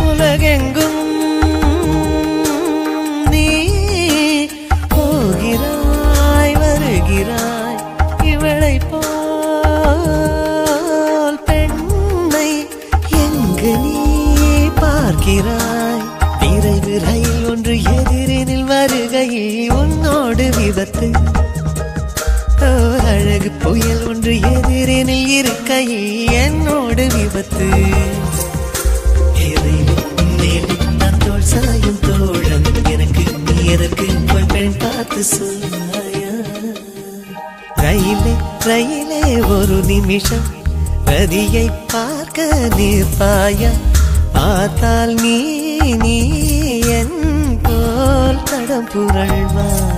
உலகெங்கும் நீ போகிறாய் வருகிறாய் இவளை போல் பெண்ணை எங்கு நீ பார்க்கிறாய் விரைவு ரயில் ஒன்று எதிரினில் வருகையில் உன்னோடு விபத்து அழகு புயல் ஒன்று எதிரினில் இருக்கையில் என்னோடு விபத்து சாயும் தோழம் எனக்கு நீ எதற்கு பெண் பார்த்து சொல்வாயா ரயிலே ரயிலே ஒரு நிமிஷம் ரதியை பார்க்க நிற்பாயா பார்த்தால் நீ என் போல் தடம் புரள்வாய்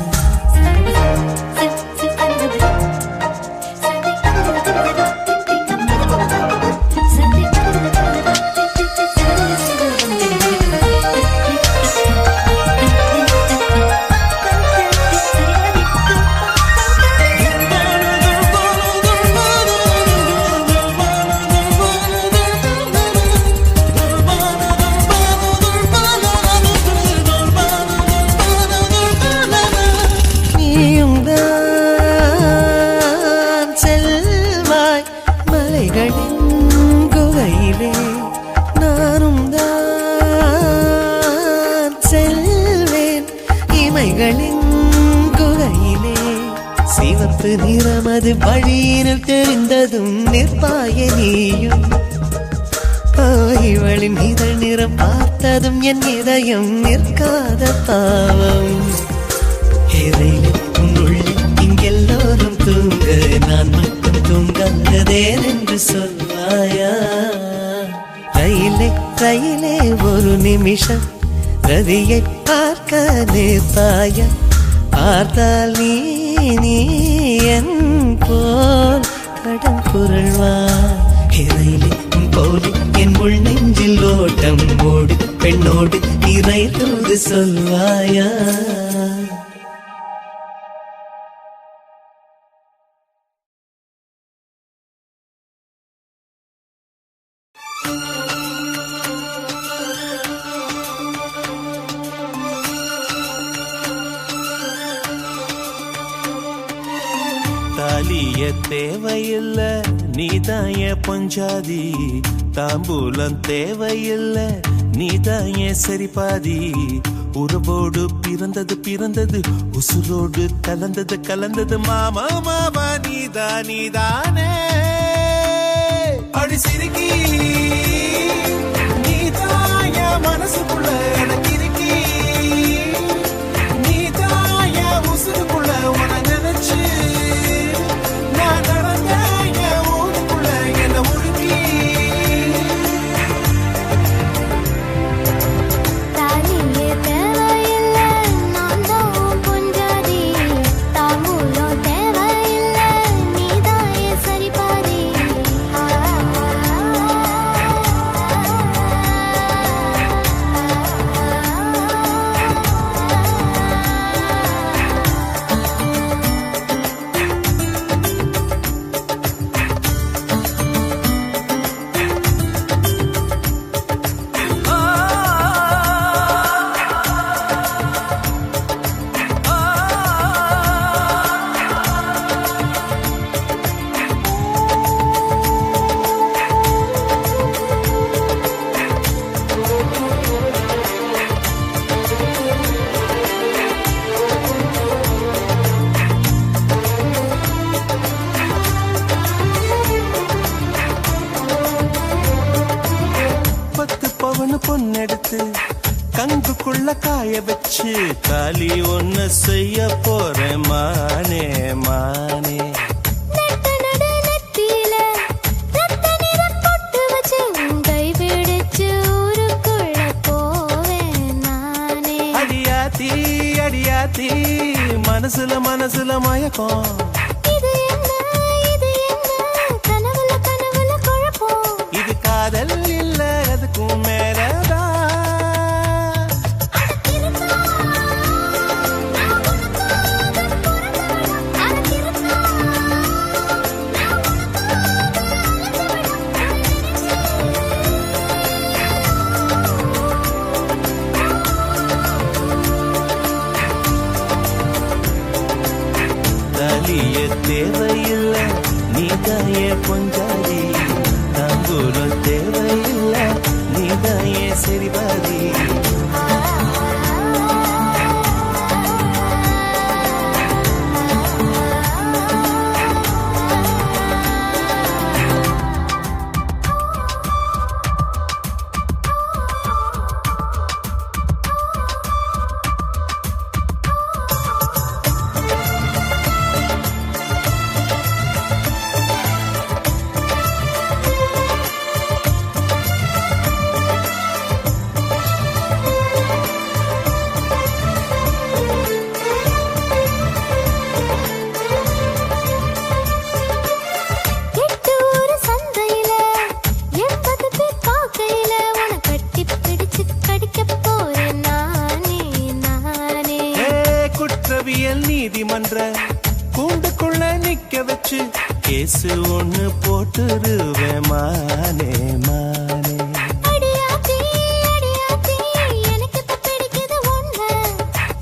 சிவப்பு நிறமது வழியினில் தெரிந்ததும் நிற்பாய நீயும் இவளின் இதழ் நிறம் பார்த்ததும் என் இதயம் நிற்காத பாவம் இங்கெல்லோரும் தூங்க நான் மட்டும் தூங்காதேன் என்று சொல்வாயா ரயிலே ரயிலே ஒரு நிமிஷம் ரதியை பார்க்க நிற்பாயா பார்த்தால் நீ என் போல் தடம் புரள்வாய் ரயிலே போலி என் உள் நெஞ்சில் ஓட்டம் ஓடு பெண்ணோடு இறை தூது சொல்வாயா தாலிய தேவையில்ல நீதாய பஞ்சாதி தாம்பூலம் தேவையில்ல நீதாய சரிபாதி உறவோடு பிறந்தது உசுரோடு கலந்தது மாமா மாமா நீதானே அடி சிரிக்கி நீதாய மனசுக்குள்ள எனக்கு இருக்கி நீதாய உசுருக்குள்ள உன நினைச்சு மனசுக்குள்ள காய வச்சு தாலி ஒண்ணு செய்ய போறேன் மானே மானே. அடியாத்தி அடியாத்தி மனசுல மனசுல மயக்கம். இது காதல் இல்ல அதுக்கும் மேலதான். தாலிய தேவையில்ல நீதாயே பொஞ்சாதி, தாம்பூலம் தேவையில்ல நீதாயே சரிபாதி. குற்றவியல் நீதிமன்ற கூண்டுக்குள்ள நிக்க வச்சு கேசு ஒண்ணு போட்டுருவேன் மானே மானே.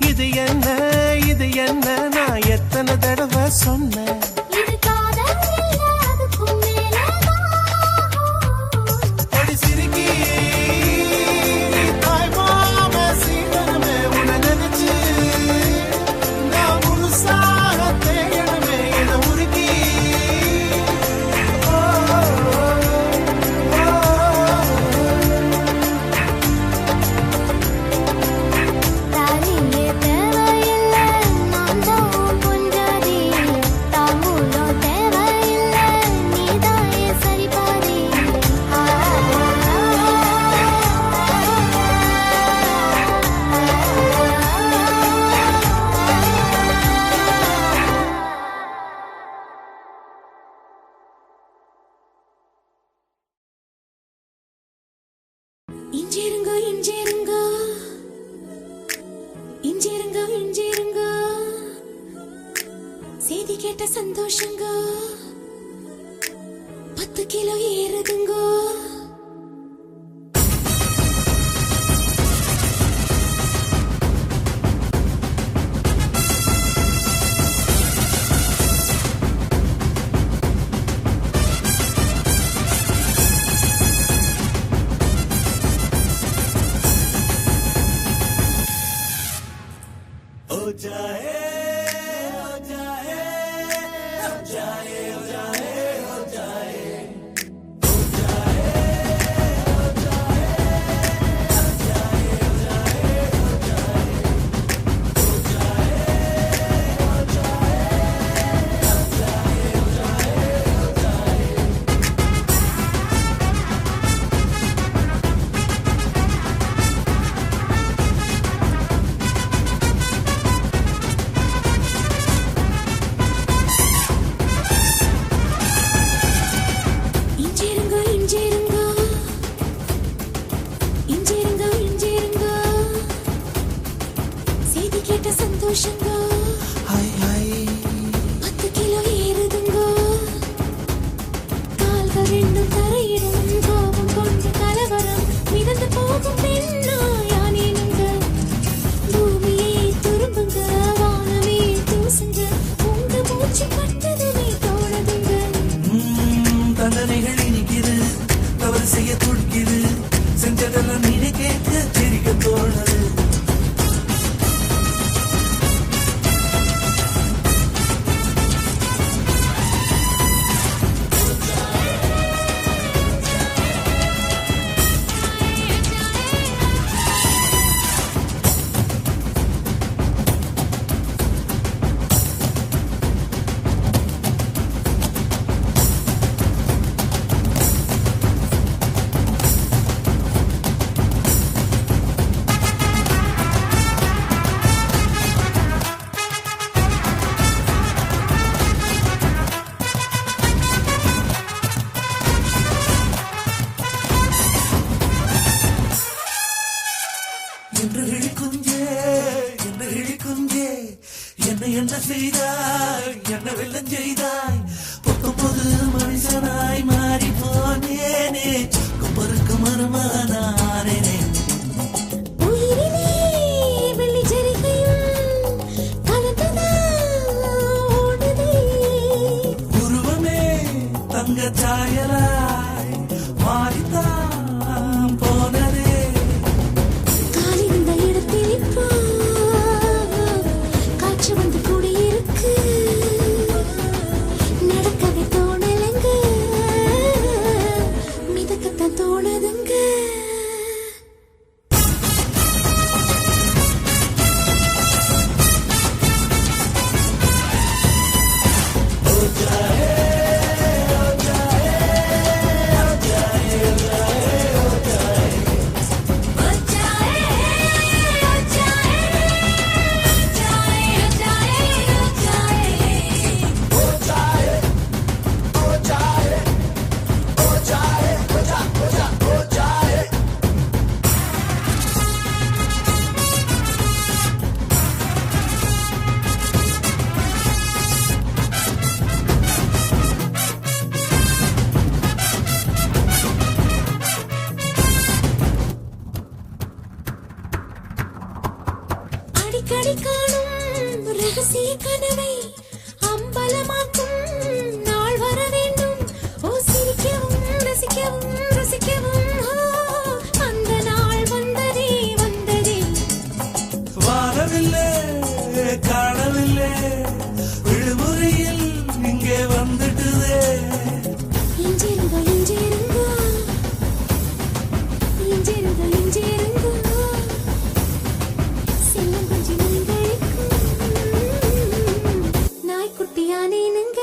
இது என்ன இது என்ன நான் எத்தனை தடவை சொன்னேன். இஞ்சிருங்க இஞ்சிருங்க இஞ்சிருங்க இஞ்சிருங்க செய்தி கேட்ட சந்தோஷங்க 10 கிலோ ஏறுதுங்க. हो जाए हो जाए हो जाए हो जाए हो जाए हो जाए வெள்ளம் செய்தாய் 19 மனுஷனாய் மாறி போனேனே குமருக்கு மருமானானேனே உயிரிலே வெள்ளி ஜரிகையும் கலந்ததா ஓடுதே உருவமே தங்க சாயலாய் மாறித்தான் போனதே காலிருந்த இடத்தில் இப்போ காற்று வந்து கூடியிருக்கு நடக்கவே தோணலங்க மிதக்கத்தான் தோணுதுங்க அடிக்கடி காணும் ரகசிய கனவை அம்பலமாக்கும் நாள் வர வேண்டும் ஓ சிரிக்கவும் ரசிக்கவும் ரசிக்கவும் ஓ அந்த நாள் வந்ததே வந்ததே வாழவில்லை காணவில்லை விடுமுறையில் இங்கே வந்துட்டுதே இஞ்சிருங்க இஞ்சிருங்க இஞ்சிருங்க இஞ்சிருங்க செல்லம் கொஞ்சம் நாய்க்குட்டியானேனுங்க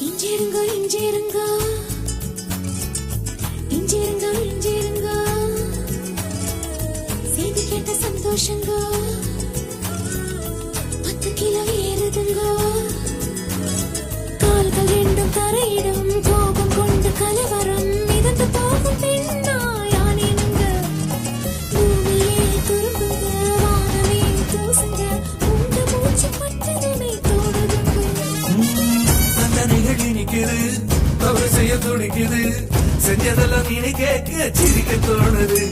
இஞ்சிருங்க இஞ்சிருங்க இஞ்சிருங்க இஞ்சிருங்க செய்தி கேட்ட சந்தோஷங்க 10 கிலோ ஏறுதுங்க கால்கள் ரெண்டும் தரையிடும் கோபம் கொண்டு கலவரம் மிதந்து போகும் பெண்ணாயானேனுங்க பூமியே துரும்புங்க வானமே தூசுங்க உங்க மூச்சு பட்டதுமே தோடுதுங்க தண்டனைகள் இனிக்குது தவறு செய்ய துடிக்குது செஞ்சதெல்லாம் இனி கேட்க சிரிக்க தோணுது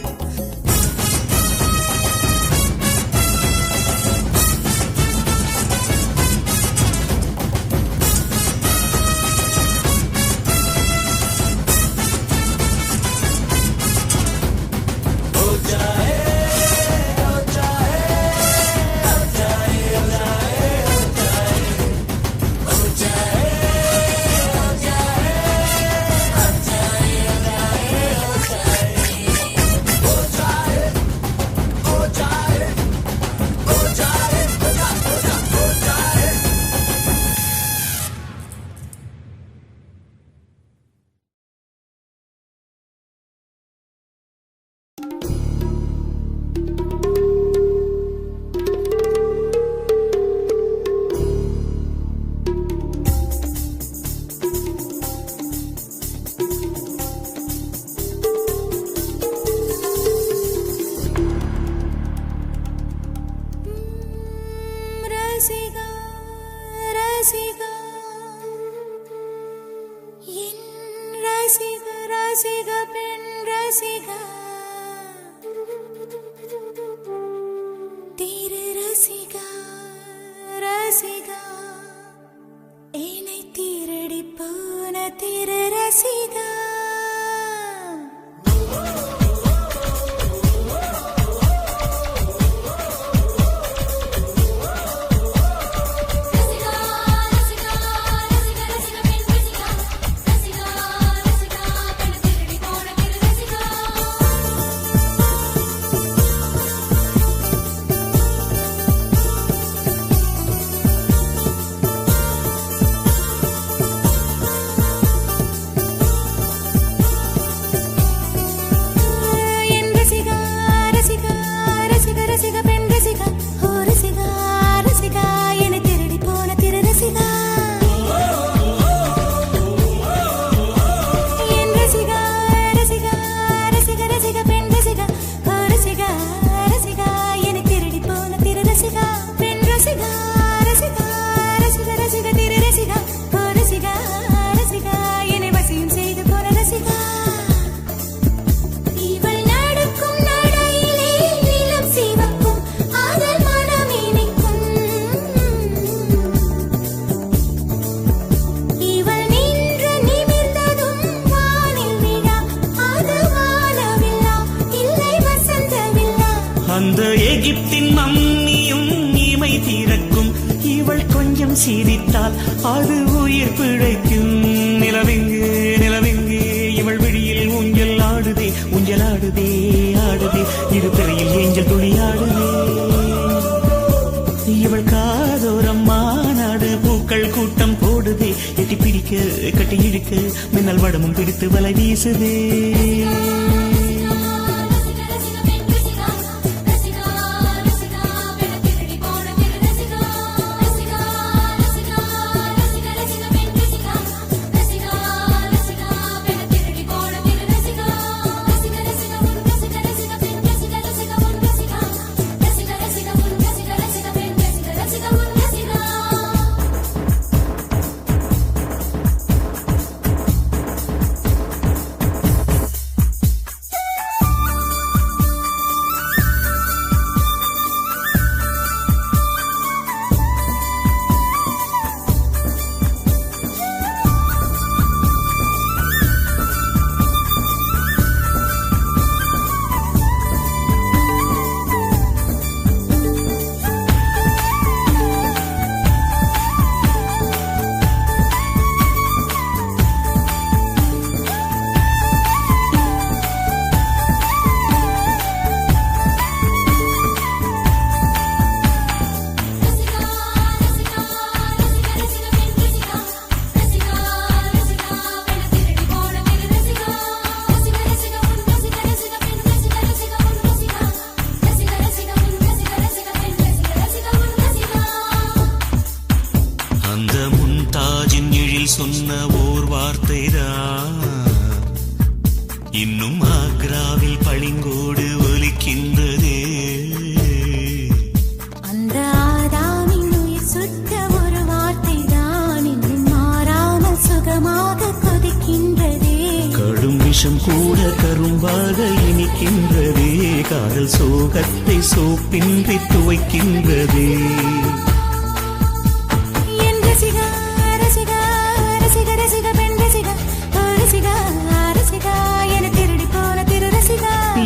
ரசிகா ரசிகா என் ரசிக ரசிக பெண் ரசிகா திரு ரசிகா ரசிகா என்னை திருடி போன திரு ரசிகா எகிப்தின் மம்மியும் இமை திறக்கும். இவள் கொஞ்சம் சிரித்தால் அது உயிர் பிழைக்கும். நிலவெங்கு நிலவெங்கு இவள் விழியில் ஊஞ்சல் ஆடுதே, ஊஞ்சல் ஆடுதே, ஆடுதே. இரு திரையில் ஏஞ்சல் துளி ஆடுதே. இவள் காதோரம் மாநாடு பூக்கள் கூட்டம் போடுதே. எட்டி பிடிக்க கட்டி இழுக்க மின்னல் வடமும் பிடித்து வலை வீசுதே. சொன்ன ஓர் வார்த்தைதான் இன்னும் ஆக்ராவில் பளிங்கோடு ஒலிக்கின்றதே. அந்த ஆதாமின் உயிர் சுட்ட ஒரு வார்த்தைதான் இன்னும் மாறாமல் சுகமாக கொதிக்கின்றதே. கடும் விஷம் கூட கரும்பாக இனிக்கின்றதே. காதல் சோகத்தை சோப்பின்றி துவைக்கின்றதே.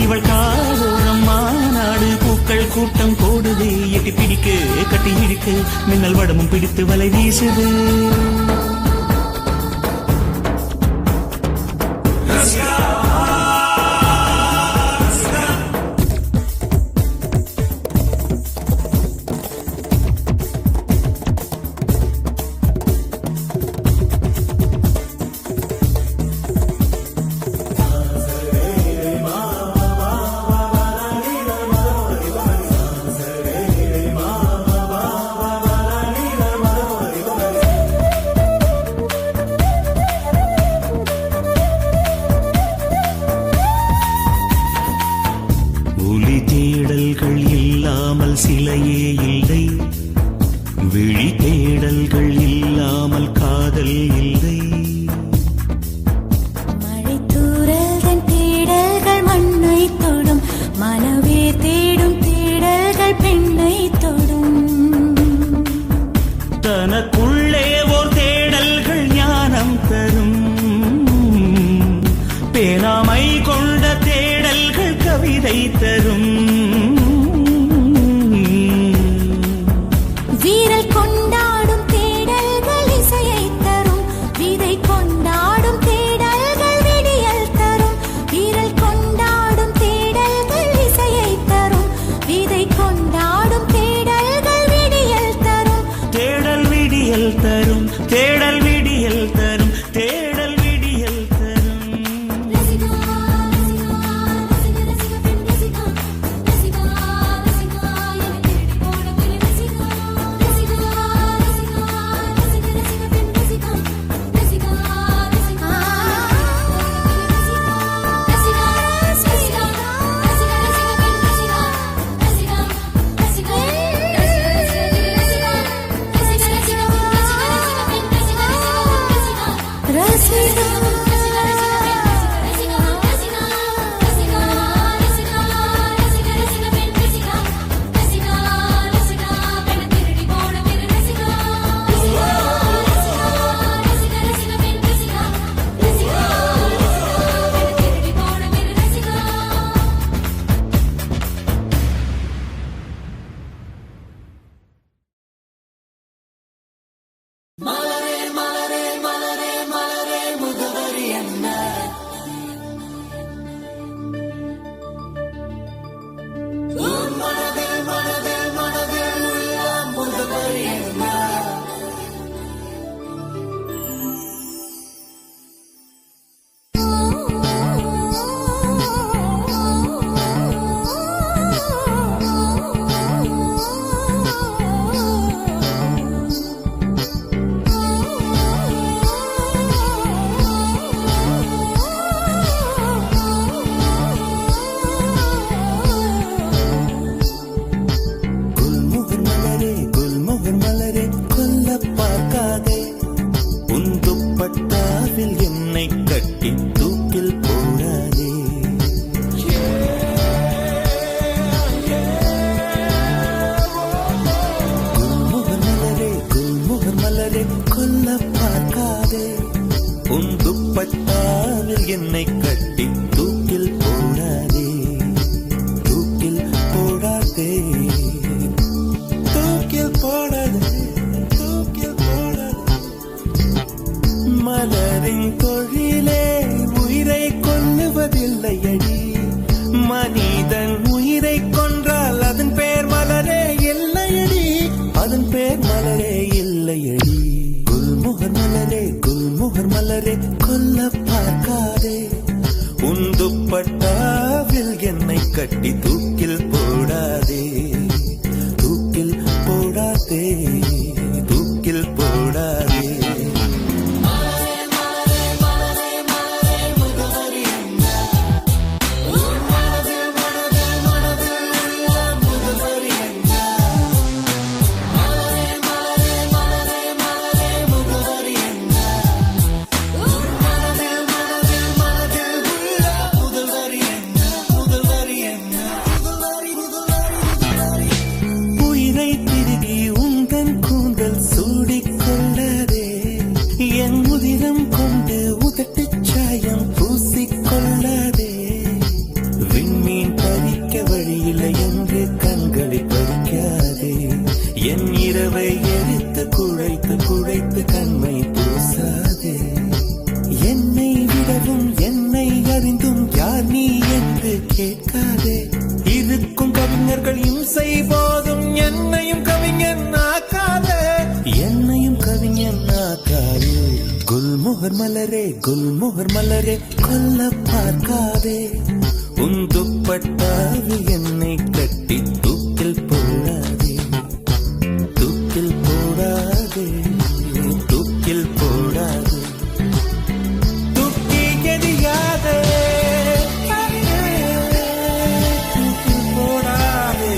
இவள் காதோரம் மாநாடு பூக்கள் கூட்டம் போடுதே. எட்டி பிடிக்க கட்டி இழுக்க மின்னல் வடமும் பிடித்து வலை வீசுது. ஒளி தேடல்கள் இல்லாமல் சிலையே இல்லை. விழி தேடல்கள் இல்லாமல் காதல் இல்லை. மழை தூறல்கள் தேடல்கள் மண்ணை தொடும். மனவே தேடும் தேடல்கள் பெண்ணை தொடும். தனக்குள்ளே ஓர் தேடல்கள் ஞானம் தரும். பேராமை கொண்ட தேடல்கள் கவிதை தரும். வீரல் கொண்டாடும் தேடல்கள் இசையை தரும். விதை கொண்டாடும் தேடல்கள் விடியல் தரும். வீரல் கொண்டாடும் தேடல்கள் இசையை தரும். விதை கொண்டாடும் தேடல்கள் விடியல் தரும். தேடல் விடியல் தரும். தேடல் விடியல் தரும். தேடல் விடியல் தரும். மலரே மலரே மலரே மலரே முகவரி என்ன உன் மனதில் மனதில் மனதில் உள்ள முகவரி என்ன என்னை கட்டி தூக்கில் போடாதே தூக்கில் போடாதே தூக்கில் போடாதே தூக்கில் போடாதே மலரின் தொழிலே உயிரை கொல்லுவதில்லையடி மனிதன் உயிரை கொன்றால் அதன் பேர் மலரே இல்லையடி அதன் பேர் மலரே இல்லையடி குல்முகர் மலரே குல்முகர் மலரே கொல்ல பார்க்காதே உன் துப்பட்டாவில் என்னை கட்டி தூக்கில் போடாதே தூக்கில் போடாதே தூக்கில் போடாதே மலரே குல்முகர் மலரே கொல்ல பார்க்காதே உன் துப்பட்டாவில் என்னை கட்டி தூக்கில் போடாதே தூக்கில் போடாதே தூக்கில் போடாதே தூக்கி எறியாதே தூக்கில் போடாதே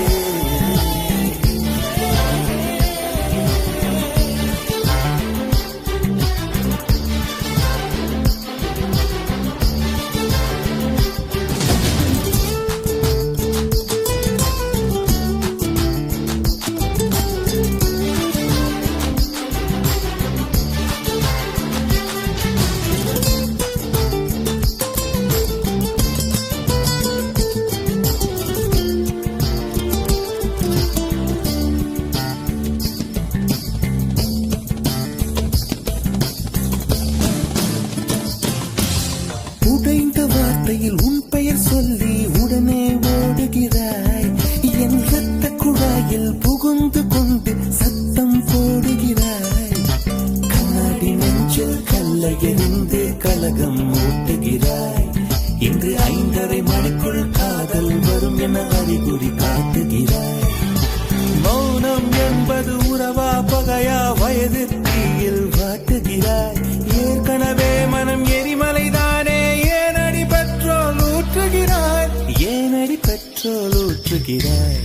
உன் பெயர் சொல்லி உடனே ஓடுகிறாய் என் ரத்த குழாயில் புகுந்து கொண்டு சத்தம் போடுகிறாய் கண்ணாடி நெஞ்சில் கல்லை எறிந்து கலகம் மூட்டுகிறாய் இன்று 5:30 மணிக்குள் காதல் வரும் என அறிகுறி காட்டுகிறாய் மௌனம் என்பது உறவா பகையா வயது தீயில் வாட்டுகிறாய் ஏற்கனவே மனம் எரிமலைதானே ஏனடி பெட்ரோல் ஊற்றுகிறாய்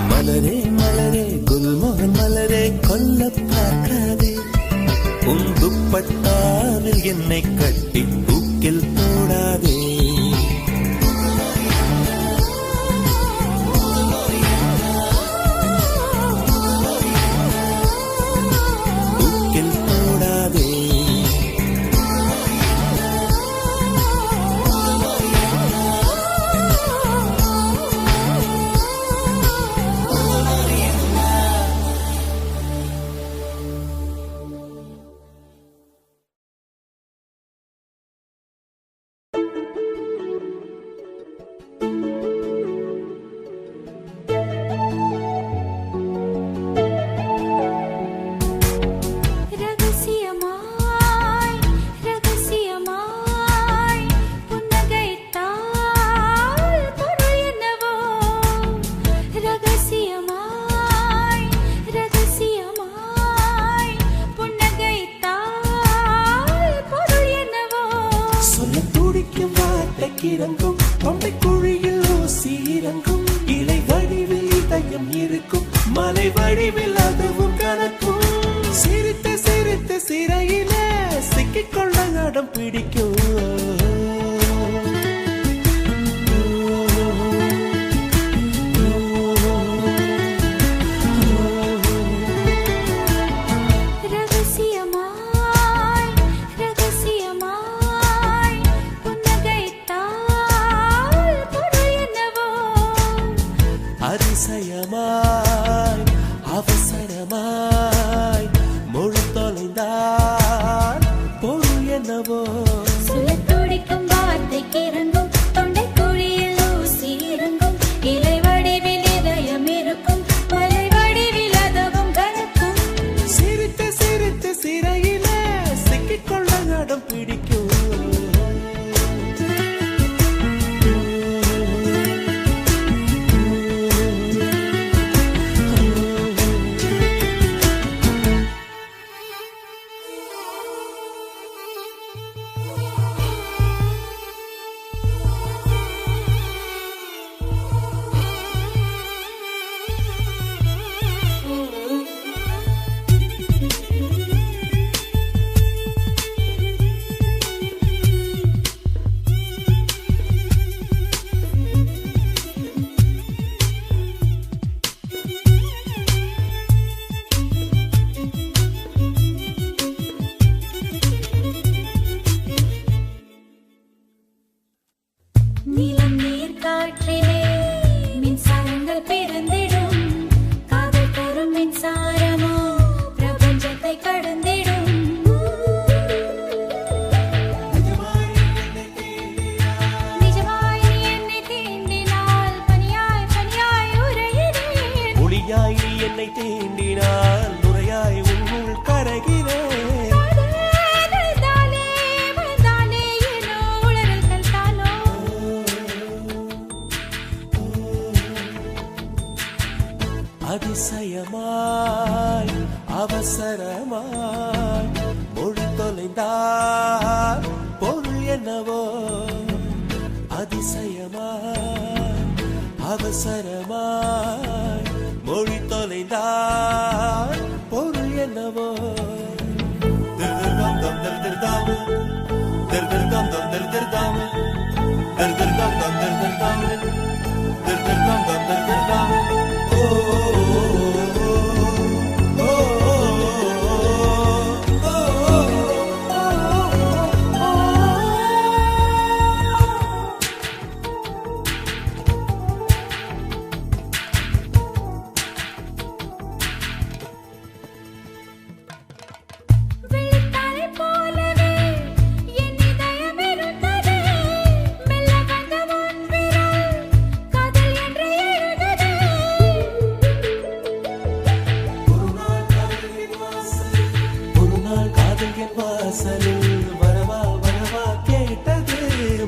மலரே மலரே குல்மோகன் மலரே கொல்ல பார்க்காதே உன் துப்பட்டாவில் என்னை கட்டி தூக்கில் போடாதே மலை வடிவில் அதுவும் கணக்கும். சிரித்து சிரித்து சிறையிலே சிக்கிக்கொள்ள அடம் பிடிக்கும். அதிசயமாய் அவசரமாய் மொழி தொலைந்தால் பொருள் என்னவோ. சுழத்துடிக்கும் வார்த்தைக்கு இறங்கும் தொண்டை குழியில் ஊசி இறங்கும். இலை வடிவில் இதயம் இருக்கும் மலை வடிவில் அதுவும் கணக்கும். சிரித்து சிரித்து சிறையிலே சிக்கிக்கொள்ள அடம் பிடிக்கும். நீலம் நீர் காற்றிலே மின்சாரங்கள் பிறந்திடும். காதல் தரும் மின்சாரமோ பிரபஞ்சத்தை கடந்திடும். நிஜமாய் நீ என்னை தீண்டினால் பனியாய் பனியாய் உறைகிறேன். ஒளியாய் நீ என்னை தீண்டினால் நுரையாய் உன்னுள் கரைகிறேன். அதிசயமாய் அவசரமாய் மொழி தொலைந்தால் பொருள் என்னவோ. அதிசயமாய் அவசரமாய் மொழி தொலைந்தால் பொருள் என்னவோ. திருதிர்காம் தம் திருதிர்காம் திருதிர்காம் தம் திருதிர்காம் திருதிர்காம் தம் திருதிர்காம் திருதிர்காம் தம் திருதிர்காம். வெள்ளித்தாரை போலவே என் இதயம் இருந்தது. மெல்ல வந்த உன் விரல் காதல் என்று எழுதது. ஒரு நாள் காதல் என் வாசலில் வரவா வரவா கேட்டது.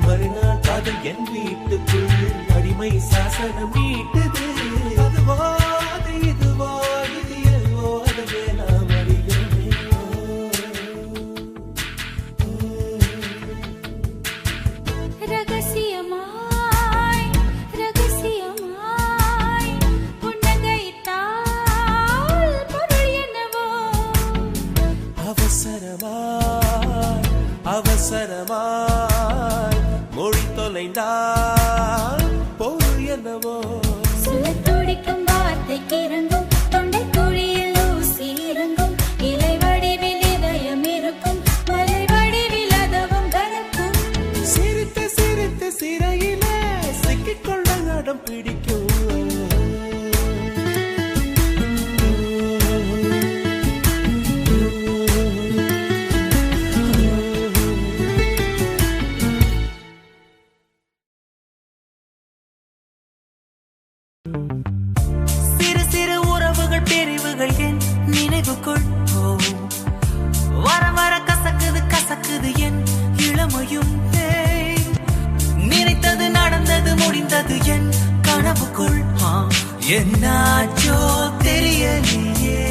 மறுநாள் காதல் என் வீட்டுக்குள் அடிமை சாசனம் நீட்டது. அதுவோ அது இதுவோ இது எல்வோ அதுவே நாம் அறியோமே. ரகசியமாய் ரகசியமாய் புன்னகைத்தால் பொருள் என்னவோ. அவசரமாய் அவசரமாய் மொழி தொலைந்தால் பொருள் என்னவோ. சுழத்துடிக்கும் வார்த்தைக்கு இறங்கும் தொண்டை குழியில் ஊசி இறங்கும். இலை வடிவில் இதயம் இருக்கும் மலை வடிவில் அதுவும் கணக்கும். சிரித்து சிரித்து சிறையிலே சிக்கிக்கொள்ள அடம் பிடிக்கும். சிறு சிறு உறவுகள் பிரிவுகள் என் நினைவுக்குள் வர வர கசக்குது கசக்குது என் இளமையும். நினைத்தது நடந்தது முடிந்தது என் கனவுக்குள். என்னாச்சோ தெரியலையே.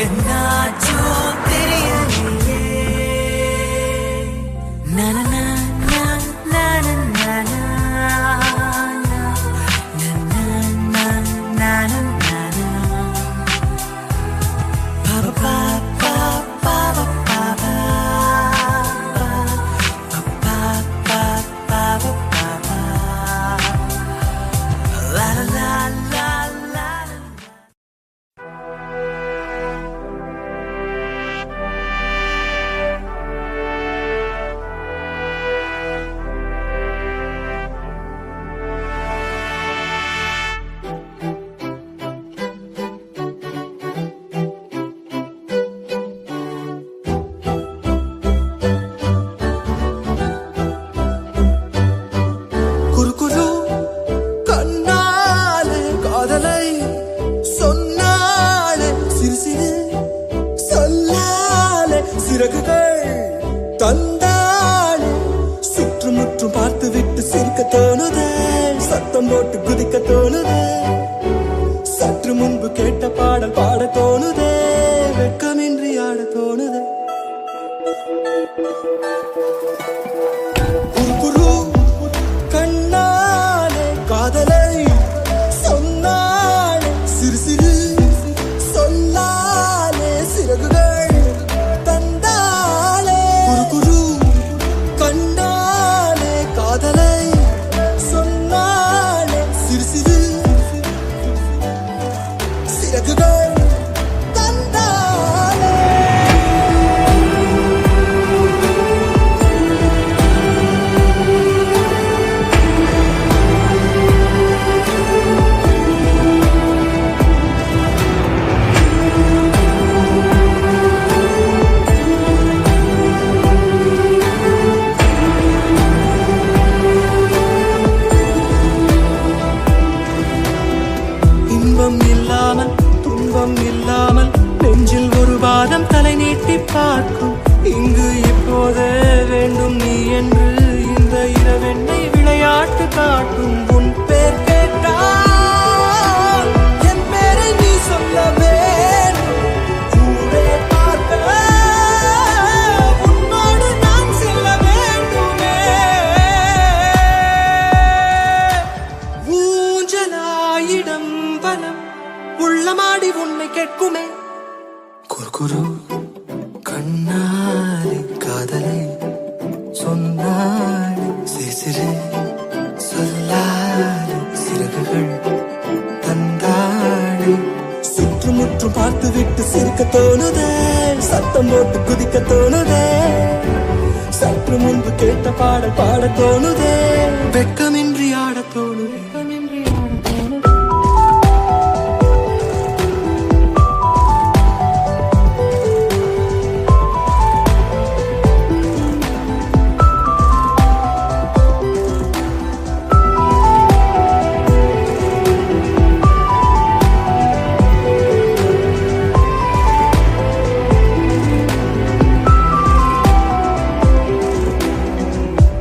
என்னாச்சோ தெரியலையே. நனனா தந்தாளே சுற்றுமுற்றும் பார்த்து விட்டு சிரிக்க தோணுதே, சத்தம் போட்டு குதிக்க தோணுதே, சற்று முன்பு கேட்ட பாடல் பாட தோணுதே, வெட்கமின்றி ஆட தோணுதே. குறுகுறு கண்ணாலே காதலை சொன்னாலே, சிறு சிறு சொல்லாலே சிறகுகள் தலை நீட்டி பார்க்கும் இங்கு இப்போதே வேண்டும் நீ என்று இந்த இரவெண்ணை விளையாட்டு காட்டும். உன் பேர் கேட்டால் என் பேரை நீ சொல்ல வேண்டும், ஊரே பார்க்க உன்னோடு நான் செல்ல வேண்டுமே. ஊஞ்சலாயிடம் வனம் உள்ளமாடி உன்னை கேட்குமே. குறுகுறு கண்ணாலே காதலை சொன்னாலே, சிறு சொல்லாலே சிறகுகள் தந்தாளே, சுற்றுமுற்றும் பார்த்து விட்டு சிரிக்க தோணுதே, சத்தம் போட்டு குதிக்க தோணுதே, சற்று முன்பு கேட்ட பாடல் பாட தோணுதே, வெட்கமின்றி ஆட தோணுதே.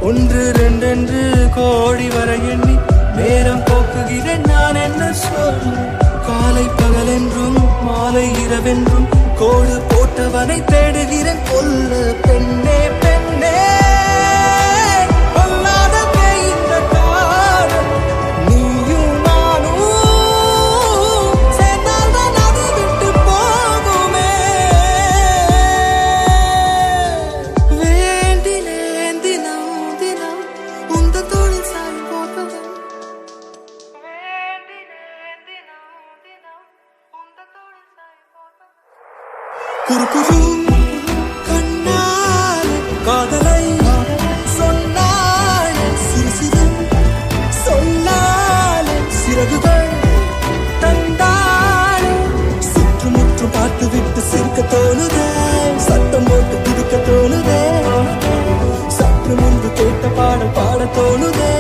ஒன்று ரெண்டென்று கோடி வர எண்ணி நேரம் போக்குகிறேன் நான் என்ன சொல்ல. காலை பகலென்றும் மாலை இரவென்றும் கோடு போட்டவனை தேடுகிறேன் கொல்ல. பெண்ணே பெண்ணே பொல்லாததே இந்த காலம், நீயும் நானும் சேர்ந்தால்தான் அது விட்டு போகுமே. வேண்டினேன் தினம் தினம் உந்தன் தோளில் சாய் போகவே, வேண்டினேன் தினம் தினம் உந்தன் தோளில் சாய் போகவே. குறுகுறு கண்ணாலே காதலை சொன்னாலே, சிறு சிறு சொல்லாலே சிறகுகள் தந்தாளே, சுற்றுமுற்றும் பார்த்து விட்டு சிரிக்க தோணுதே, சத்தம் போட்டு குதிக்க தோணுதே, சற்று முன்பு கேட்ட பாடல் பாட தோணுதே,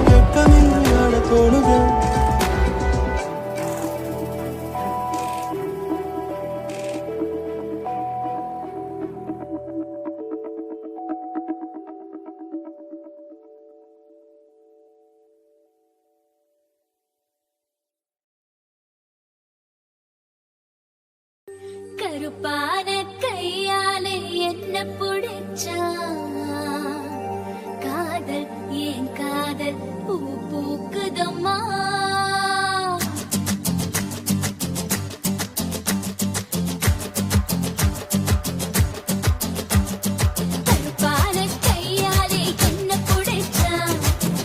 வெட்கமின்றி ஆட தோணுதே. கருப்பான கையாலே என்ன புடிச்சா காதல் ஏன் காதல் பூ பூக்குதம்மா கருப்பான கையாலே என்ன புடிச்சா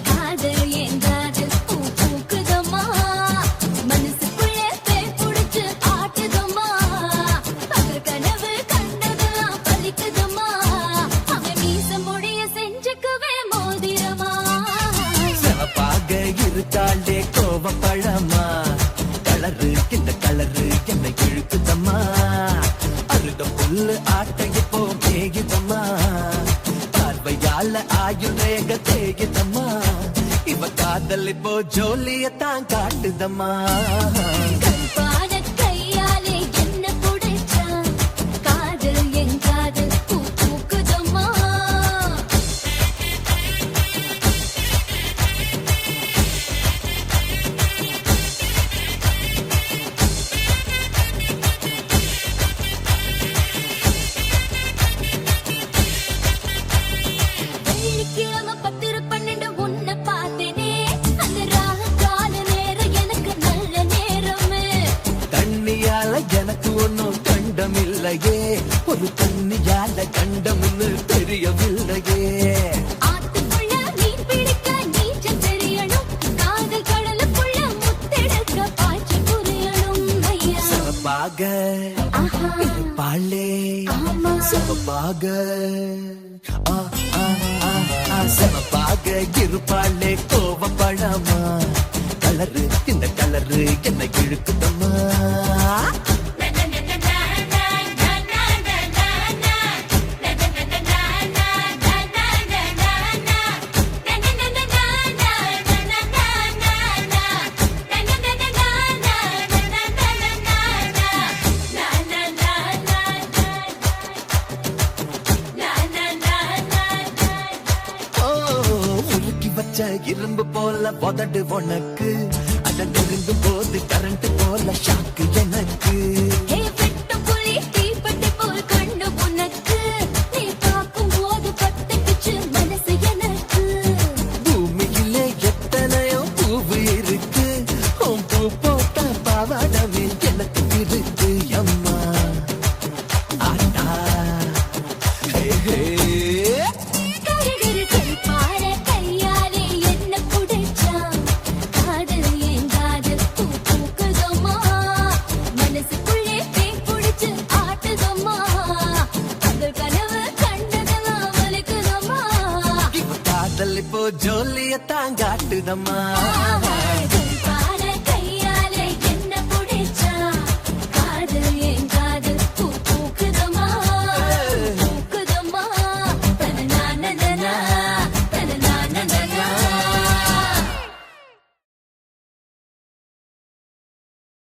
காதல் ஏன் காதல் பூ பூக்குதம்மா மனசுக்குள்ள பேய் புடிச்சு ஆட்டுதம்மா பகல் கனவு கண்டதெல்லாம் பலிக்குதம்மா அவன் மீச முடிய செஞ்சுக்குவே மோதிரமா சிவப்பாக இருக்காளே கோவப்பழமா கலரு இந்த கலரு என்னை இழுக்குதம்மா அருக புல்லு ஆட்ட இப்போ மேயுதம்மா பார்வையால ஆயுள் ரேக தேயுதம்மா இவ காதல் இப்போ ஜோலியத்தான் காட்டுதம்மா கருப்பான கையாலே என்ன புடிச்சா காதல் என் காதல் பூ பூக்குதம்மா வெள்ளிக்கிழமை 10-12 உன்னை பார்த்தேனே அந்த ராக கால நேரம் எனக்கு நல்ல நேரமே தண்ணியால எனக்கு ஒன்னும் கண்டமில்லையே ஒரு தண்ணியால கண்டம்னு தெரியவில்லையே ஆத்துக்குள்ள மீன் பிடிக்க நீச்சல் தெரியணும் காதல் கடலுக்குள்ள முத்தெடுக்க பாய்ச்சி புரியணும் ஐயா சிவப்பாக ஆஹா பாலே ஆமா சிவப்பாக ஆ, ஆ, ஆ, ஆ, சிவப்பாக இருப்பாளே கோவப்பழமா கலரு இந்த கலரு என்னை இழுக்குதம்மா ஓ, உருக்கி வச்ச இரும்பு போல உதடு உனக்கு அத நெருங்கும் போது கரண்ட் போல ஷாக்கு எனக்கு ஏ வெட்டும் புலி தீப்பெட்டி போல் கண்ணு உனக்கு நீ பார்க்கும் போது பட்டுக்குச்சு மனசு எனக்கு பூமியிலே எத்தனையோ பூவு இருக்கு உன் பூ போட்ட பாவாடமே எனக்கு இருக்கு அம்மா ஆட்டா ஹே ஹே கருகரு கருப்பான கையாலே என்ன புடிச்சா காதல் ஏன் காதல் பூ பூக்குதம்மா மனசுக்குள்ளே பேய் புடிச்சு ஆட்டுதம்மா பகல் கனவு கண்டதெல்லாம் வலிக்குதம்மா இவ காதல் இப்போ ஜோலியத்தான் காட்டுதம்மா ஆஹா